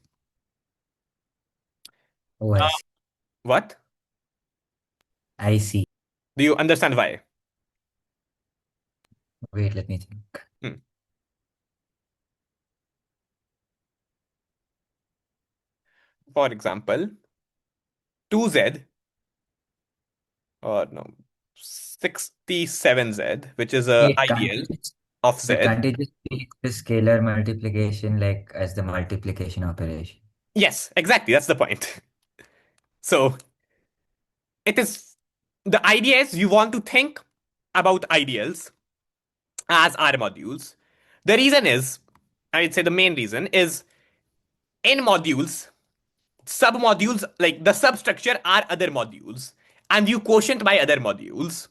Oh, Uh, what? I see. Do you understand why? Wait, let me think. Hmm. For example, 2Z or no 67Z, which is a Wait, ideal of Z. can't you just take the scalar multiplication like as the multiplication operation? Yes, exactly. That's the point. So it is the idea is you want to think about ideals as R modules. The reason is, I'd say the main reason is in modules, submodules like the substructure are other modules, and you quotient by other modules.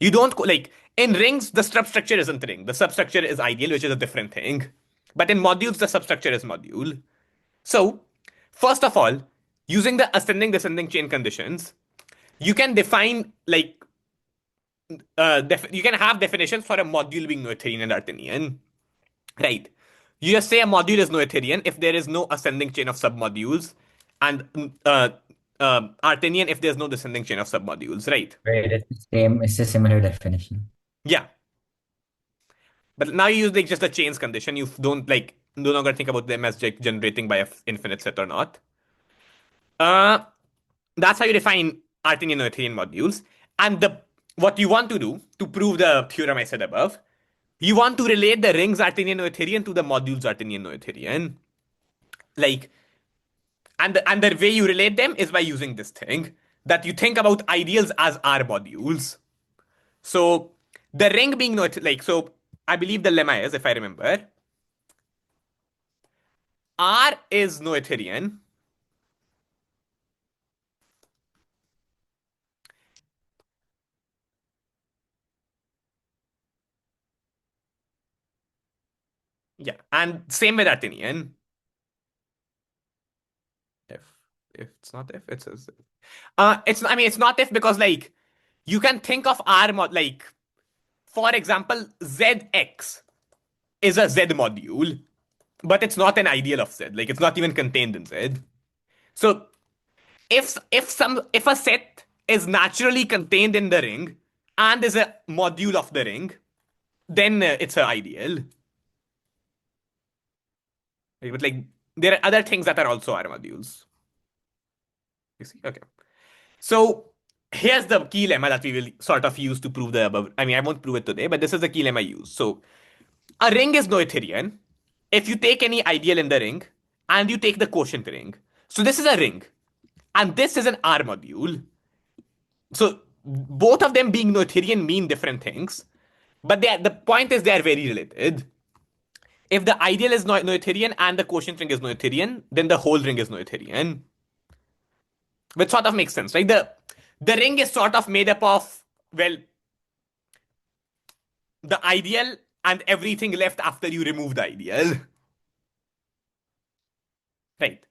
You don't like in rings, the substructure isn't ring. The substructure is ideal, which is a different thing. But in modules, the substructure is module. So, first of all, using the ascending descending chain conditions, you can define like you can have definitions for a module being Noetherian and Artinian, right? You just say a module is Noetherian if there is no ascending chain of submodules, and Artinian if there's no descending chain of submodules, right? Right, it's the same, it's a similar definition. Yeah, but now you use like just the chains condition. You don't like no longer think about them as like generating by a infinite set or not. Uh, that's how you define Artinian Noetherian modules. And the what you want to do to prove the theorem I said above, you want to relate the rings Artinian Noetherian to the modules Artinian Noetherian. Like, and the way you relate them is by using this thing that you think about ideals as R modules. So the ring being like so, I believe the lemma is, if I remember, R is Noetherian. Yeah, and same with Artinian. If it's not if it's it's I mean it's not if because like you can think of R mod like for example ZX is a Z module, but it's not an ideal of Z. Like it's not even contained in Z. So if a set is naturally contained in the ring and is a module of the ring, then it's an ideal. Right? But like there are other things that are also R modules. You see? Okay. So here's the key lemma that we will sort of use to prove the above. I mean, I won't prove it today, but this is the key lemma used. So a ring is Noetherian if you take any ideal in the ring and you take the quotient ring. So this is a ring, and this is an R module. So both of them being Noetherian mean different things, but the point is they are very related. If the ideal is Noetherian and the quotient ring is Noetherian, then the whole ring is Noetherian. Which sort of makes sense, right? The ring is sort of made up of, well, the ideal and everything left after you remove the ideal. Right.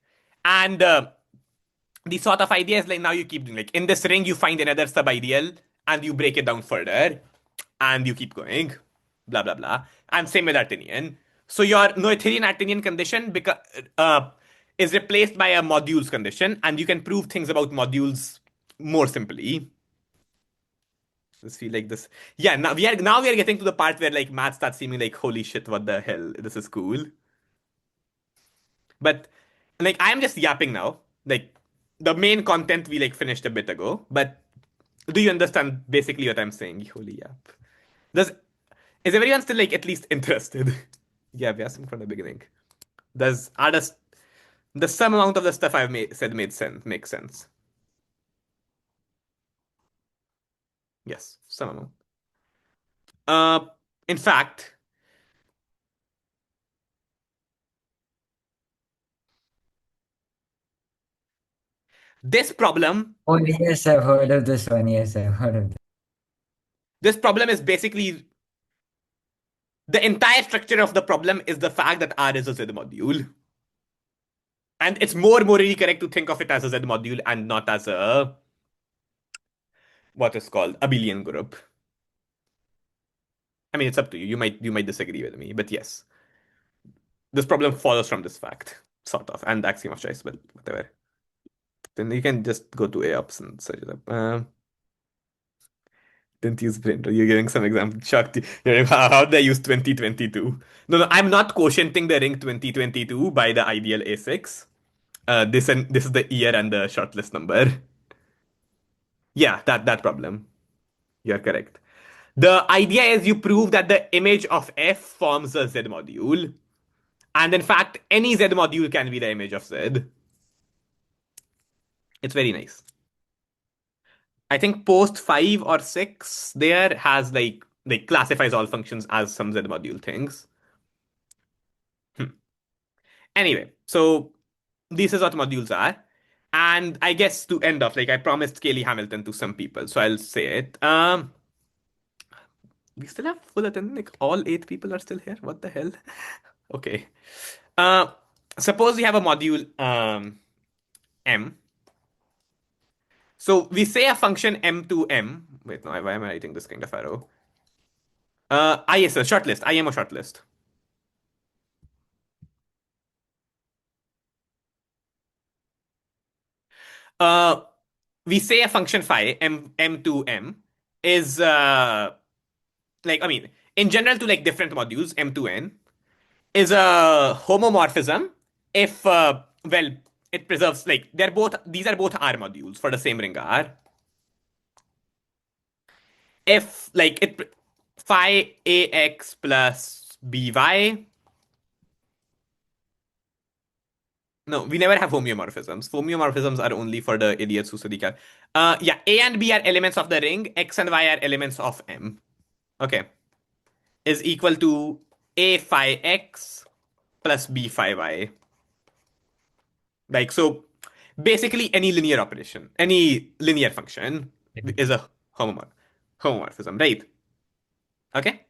And the sort of idea is like now you keep doing like in this ring you find another sub ideal and you break it down further and you keep going, blah blah blah. And same with Artinian. So your Noetherian Artinian condition is replaced by a modules condition, and you can prove things about modules more simply. Just feel like this. Yeah, now we are getting to the part where like math starts seeming like holy shit, what the hell? This is cool. But like I'm just yapping now. Like the main content we like finished a bit ago. But do you understand basically what I'm saying? Holy yap. Does is everyone still like at least interested? Yeah, we asked him from the beginning. Does the some amount of the stuff I've said made sense makes sense? Yes, some amount. Uh in fact, This problem, Oh, yes, I've heard of this one. Yes, I've heard of this. this problem is basically the entire structure of the problem is the fact that R is a Z module. And it's more morally correct to think of it as a Z module and not as a what is called abelian group. I mean, it's up to you. You might disagree with me, but yes, this problem follows from this fact, sort of, and the axiom of choice, but whatever. Then you can just go to A-ups and search it up. Didn't use printer. You're giving some example. Shocked. You're like, how did I use 2022? No, I'm not quotienting the ring 2022 by the ideal A6. This is the year and the shortlist number. Yeah, that problem. You're correct. The idea is you prove that the image of F forms a Z module. And in fact, any Z module can be the image of Z. It's very nice. I think post 5 or 6 there has like classifies all functions as some Z module things. Anyway, so this is what modules are. And I guess to end off, like I promised Kaylee Hamilton to some people, so I'll say it. We still have full attendance, like all 8 people are still here. What the hell? Okay. Uh Suppose we have a module M. So we say a function M to M. Wait, no, why am I writing this kind of arrow? Yes, a shortlist. I am a shortlist. Uh, we say a function phi m to m is like I mean in general to like different modules m to n is a homomorphism if well it preserves like these are both R modules for the same ring R. If like it phi ax plus by. No, we never have homeomorphisms. Homeomorphisms are only for the idiots who study cal. Yeah, A and B are elements of the ring. X and Y are elements of M. Okay. Is equal to A phi X plus B phi Y. Like, so basically any linear operation, any linear function is a homomorphism, right? Okay?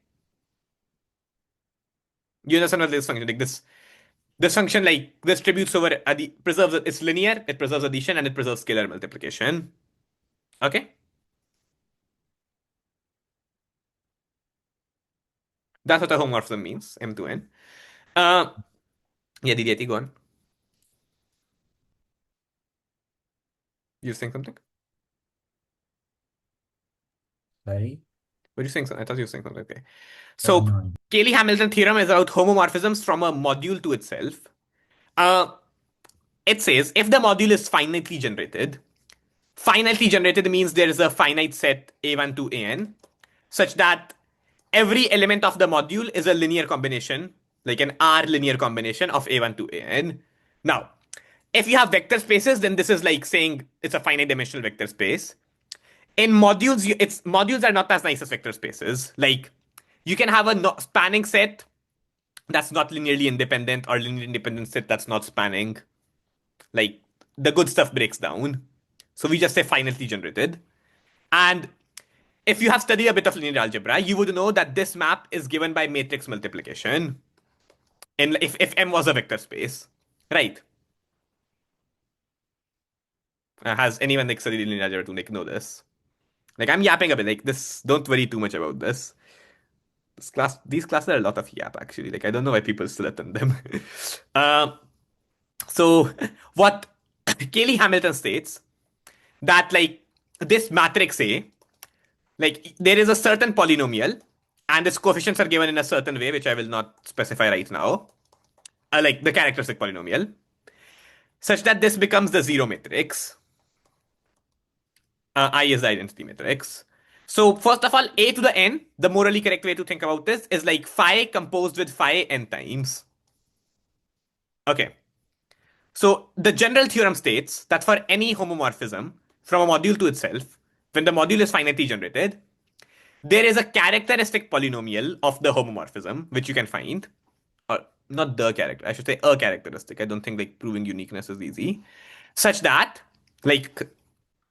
You understand what this function, like this function like distributes over preserves it's linear, it preserves addition, and it preserves scalar multiplication. Okay? That's what a homomorphism means, M to N. Yeah, Didi, go on. You saying something? Sorry? Were you saying something? I thought you were saying something. Okay. So, No. Cayley-Hamilton theorem is about homomorphisms from a module to itself. Uh, it says if the module is finitely generated means there is a finite set A1 to AN, such that every element of the module is a linear combination, like an R linear combination of A1 to AN. Now, if you have vector spaces, then this is like saying it's a finite dimensional vector space. In modules, modules are not as nice as vector spaces. Like you can have a spanning set that's not linearly independent or linearly independent set that's not spanning. Like the good stuff breaks down. So we just say finitely generated. And if you have studied a bit of linear algebra, you would know that this map is given by matrix multiplication. And if M was a vector space, right? Has anyone like studied linear algebra to like know this? Like I'm yapping a bit. Like this, don't worry too much about this. These classes are a lot of yap actually. Like I don't know why people still attend them. uh, so what Cayley Hamilton states that like this matrix A, like there is a certain polynomial, and its coefficients are given in a certain way, which I will not specify right now. Like the characteristic polynomial, such that this becomes the zero matrix. I is the identity matrix. So first of all, A to the n, the morally correct way to think about this is like phi composed with phi n times. Okay. So the general theorem states that for any homomorphism from a module to itself, when the module is finitely generated, there is a characteristic polynomial of the homomorphism, which you can find. Or not the character, I should say a characteristic. I don't think like proving uniqueness is easy. Such that Like,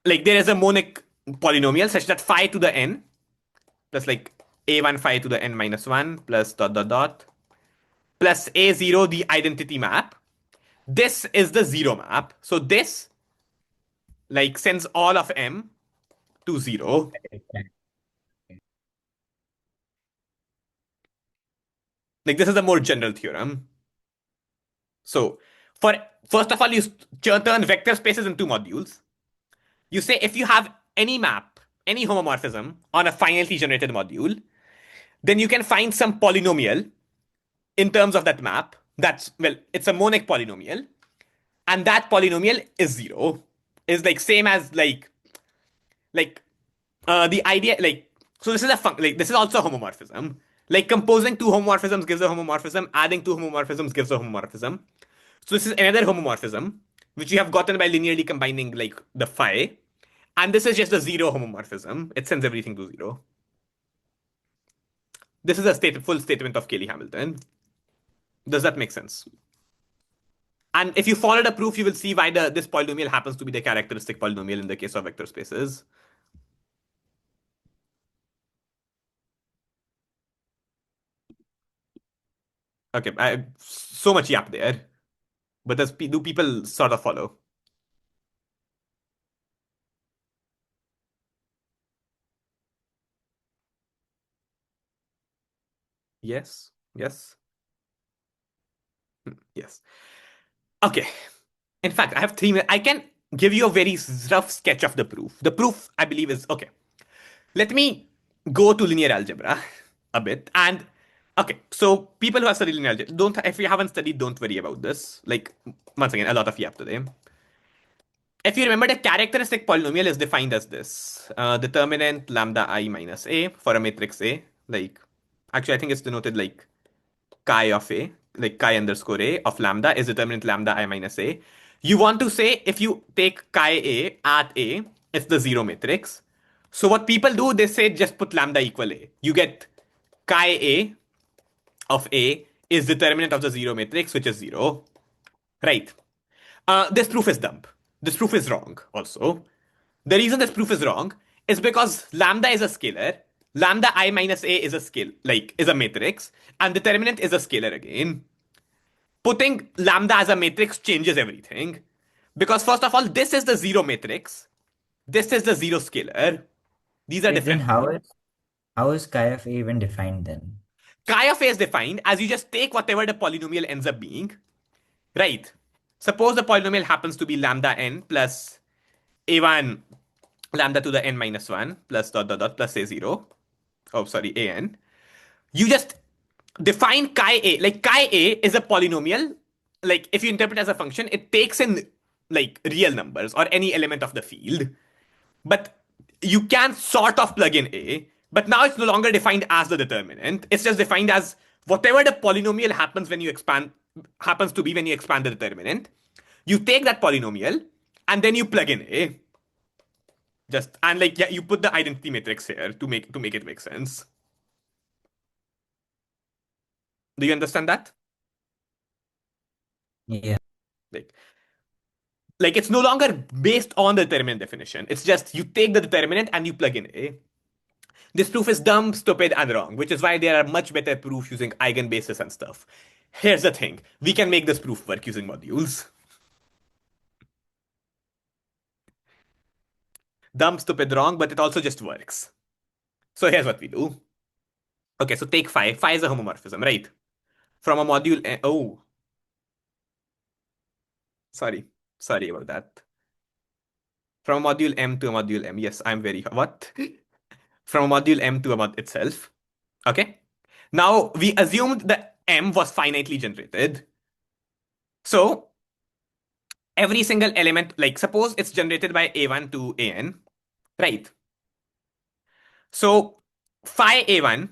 like there is a monic polynomial such that phi to the n plus like a1 phi to the n minus 1 plus dot dot dot plus a0 the identity map. This is the zero map. So this like sends all of m to 0. Like this is a more general theorem. So for first of all, you turn vector spaces into modules. You say if you have any map, any homomorphism on a finitely generated module, then you can find some polynomial in terms of that map. That's well, it's a monic polynomial, and that polynomial is 0. Is like same as like the idea like so this is like this is also a homomorphism. Like composing two homomorphisms gives a homomorphism, adding two homomorphisms gives a homomorphism. So this is another homomorphism which you have gotten by linearly combining like the phi, and this is just a zero homomorphism. It sends everything to 0. This is a full statement of Cayley-Hamilton. Does that make sense? And if you follow the proof, you will see why this polynomial happens to be the characteristic polynomial in the case of vector spaces. Okay, so much yap there, but do people sort of follow? Yes, yes, yes. Okay. In fact, I have 3 minutes. I can give you a very rough sketch of the proof. The proof, I believe, is okay. Let me go to linear algebra a bit. And okay, so people who have studied linear algebra, if you haven't studied, don't worry about this. Like, once again, a lot of yap today. If you remember, the characteristic polynomial is defined as this determinant lambda I minus a for a matrix A. Like, actually, I think it's denoted like chi of a, like chi underscore a of lambda is determinant lambda I minus a. You want to say if you take chi a at a, it's the zero matrix. So what people do, they say just put lambda equal a. You get chi a of a is determinant of the zero matrix, which is 0. Right. This proof is dumb. This proof is wrong also. The reason this proof is wrong is because lambda is a scalar. Lambda I minus a is a scale, like is a matrix, and determinant is a scalar again. Putting lambda as a matrix changes everything. Because first of all, this is the zero matrix. This is the zero scalar. These are Wait, then different. how is chi of A even defined then? Chi of A is defined as you just take whatever the polynomial ends up being. Right. Suppose the polynomial happens to be lambda n plus a1 lambda to the n minus 1 plus dot dot dot plus a0. Oh, sorry, an. You just define chi a. Like chi a is a polynomial. Like if you interpret it as a function, it takes in like real numbers or any element of the field. But you can sort of plug in a. But now it's no longer defined as the determinant. It's just defined as whatever the polynomial happens to be when you expand the determinant. You take that polynomial and then you plug in a. Just and like yeah, you put the identity matrix here to make it make sense. Do you understand that? Yeah. Like, like it's no longer based on the determinant definition. It's just you take the determinant and you plug in a. This proof is dumb, stupid, and wrong, which is why there are much better proofs using eigenbases and stuff. Here's the thing. We can make this proof work using modules. Dumb, stupid, wrong, but it also just works. So here's what we do. Okay, so take phi. Phi is a homomorphism, right? From a module. Oh, sorry. Sorry about that. From a module M to a module M. Yes, I'm very. What? From a module M to a mod itself. Okay. Now we assumed that M was finitely generated. So every single element, like suppose it's generated by A1 to AN, right? So phi A1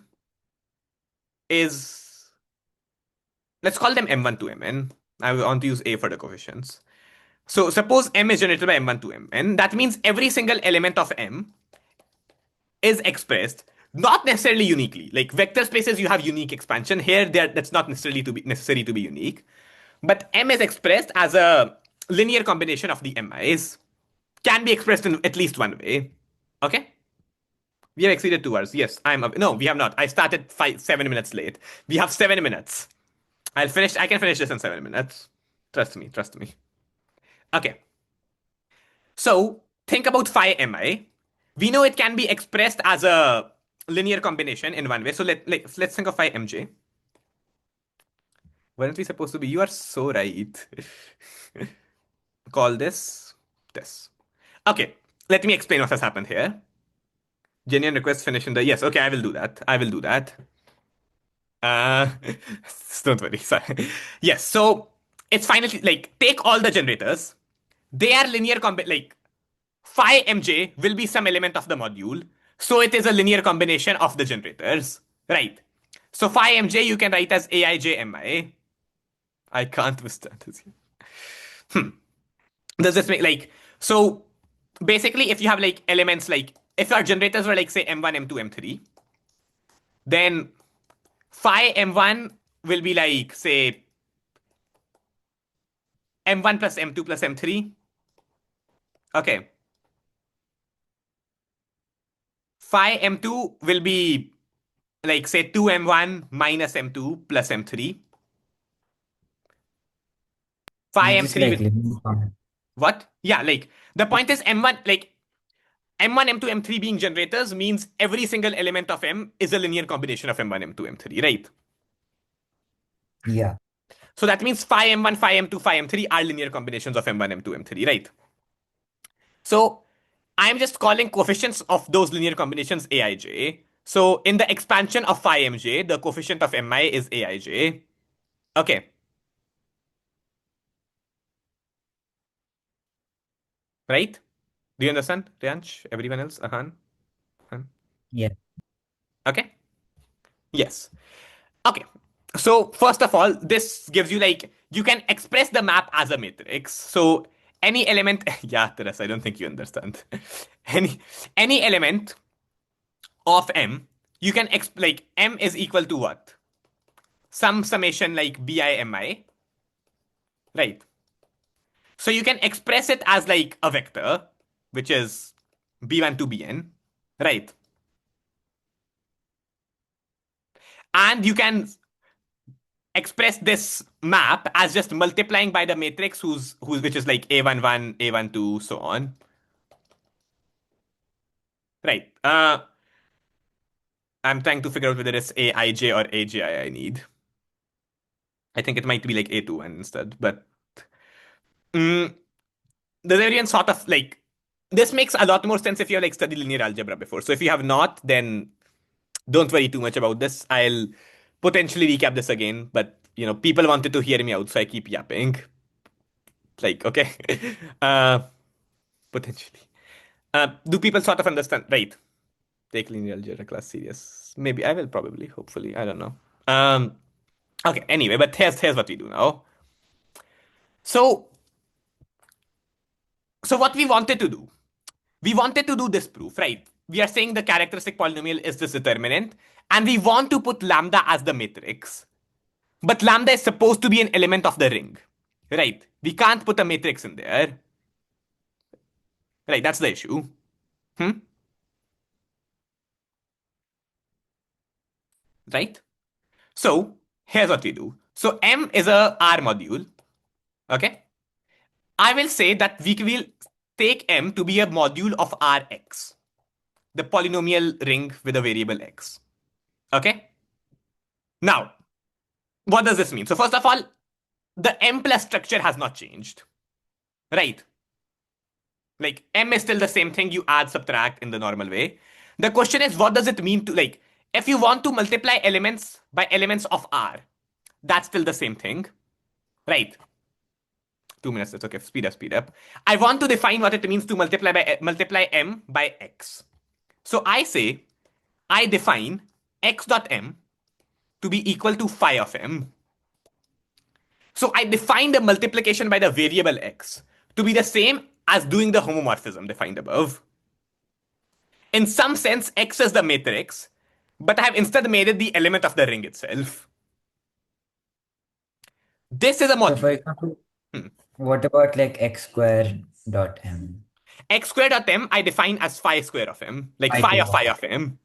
is, let's call them M1 to Mn. I want to use A for the coefficients. So suppose M is generated by M1 to Mn. That means every single element of M is expressed not necessarily uniquely. Like vector spaces, you have unique expansion. Here, that's not necessarily to be necessary to be unique. But M is expressed as a linear combination of the mi's. can be expressed in at least one way. Okay? We have exceeded 2 hours. Yes, no, we have not. I started 7 minutes late. We have 7 minutes. I can finish this in 7 minutes. Trust me, trust me. Okay. So think about phi mi. We know it can be expressed as a linear combination in one way. So let's think of phi mj. Weren't we supposed to be? You are so right. Call this. Okay, let me explain what has happened here. Genuine request finish in the yes. Okay, I will do that. I will do that. Uh, don't worry. Sorry. Yes. So it's finally like take all the generators. They are linear like phi mj will be some element of the module. So it is a linear combination of the generators, right? So phi mj you can write as aij mi. I can't withstand this. Does this make like so? Basically, if you have like elements like if our generators were like say m1, m2, m3, then phi m1 will be like say m1 plus m2 plus m3. Okay. Phi m2 will be like say 2m1 minus m2 plus m3. Phi It's just m3 like will living on. what? Yeah, like the point is m1 like m1, m2, m3 being generators means every single element of m is a linear combination of m1, m2, m3, right? Yeah. So that means phi m1, phi m2, phi m3 are linear combinations of m1, m2, m3, right? So I'm just calling coefficients of those linear combinations aij. So in the expansion of phi mj, the coefficient of mi is aij. Okay, right? Do you understand, Riansh? Everyone else? Ahan? Ahan? Yeah. Okay? Yes. Okay. So first of all, this gives you like you can express the map as a matrix. So any element, yeah, Teres, I don't think you understand. Any any element of m, you can like m is equal to what? Some summation like bi mi, right? So you can express it as like a vector, which is b1 to bn, right? And you can express this map as just multiplying by the matrix whose which is like a11, a12, so on. Right. I'm trying to figure out whether it's aij or aji I need. I think it might be like a21 instead, but mm, the variant sort of like this makes a lot more sense if you have like studied linear algebra before. So if you have not, then don't worry too much about this. I'll potentially recap this again, but people wanted to hear me out, so I keep yapping. Like, okay. uh Potentially. Do people sort of understand? Right. Take linear algebra class serious. Maybe I will probably, hopefully. I don't know. Um, okay, anyway, but here's what we do now. So what we wanted to do. We wanted to do this proof, right? We are saying the characteristic polynomial is this determinant, and we want to put lambda as the matrix. But lambda is supposed to be an element of the ring. Right? We can't put a matrix in there. Right, that's the issue. Hmm? Right? So here's what we do. So M is a R module. Okay? I will say that we will take M to be a module of Rx, the polynomial ring with a variable x. Okay? Now, what does this mean? So first of all, the M plus structure has not changed. Right? Like M is still the same thing. You add, subtract in the normal way. The question is, what does it mean to like, if you want to multiply elements by elements of R, that's still the same thing. Right? 2 minutes. That's okay. Speed up, speed up. I want to define what it means to multiply m by x. So I say I define x dot m to be equal to phi of m. So I define the multiplication by the variable x to be the same as doing the homomorphism defined above. In some sense, x is the matrix, but I have instead made it the element of the ring itself. This is a So for module. example, Hmm. what about like x square dot m? x squared of m I define as phi square of m, like I phi too. of phi of m.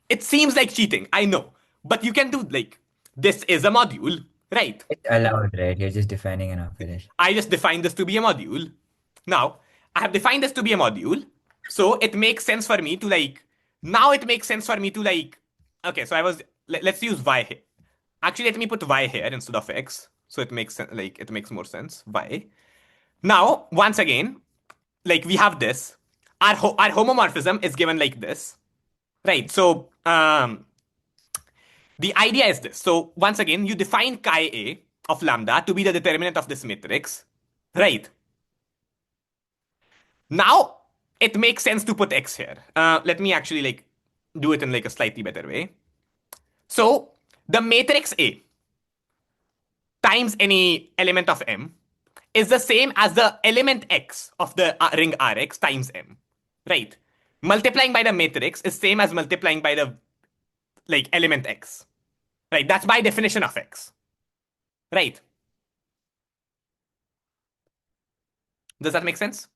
It seems like cheating, I know, but you can do like this is a module, right? It's allowed, right? You're just defining an operation. I just defined this to be a module. Now, I have defined this to be a module, so it makes sense for me to like, now it makes sense for me to like, okay, so let's use y here. Actually, let me put y here instead of x, so it makes sense, like, it makes more sense, y. Now, once again, like, we have this. Our homomorphism is given like this, right? So, the idea is this. So, once again, you define chi a of lambda to be the determinant of this matrix, right? Now it makes sense to put x here. Let me actually like do it in like a slightly better way. So the matrix A times any element of M is the same as the element X of the ring Rx times M, right? Multiplying by the matrix is same as multiplying by the like element X, right? That's by definition of X, right? Does that make sense?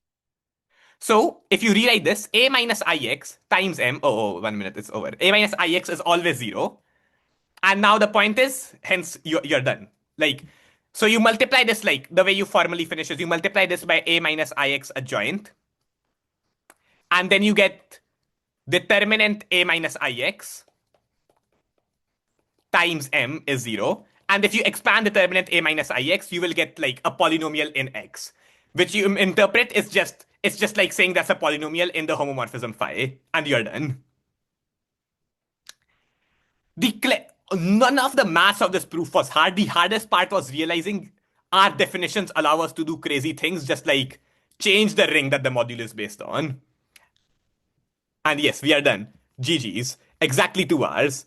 So if you rewrite this, a minus ix times m, 1 minute, it's over. A minus ix is always 0. And now the point is, hence you're done. Like, so you multiply this, like the way you formally finish is you multiply this by a minus ix adjoint. And then you get determinant a minus ix times m is 0. And if you expand determinant a minus ix, you will get like a polynomial in x, which you interpret is just, it's just like saying that's a polynomial in the homomorphism phi, and you're done. None of the maths of this proof was hard. The hardest part was realizing our definitions allow us to do crazy things, just like change the ring that the module is based on. And yes, we are done. GG's. Exactly 2 hours.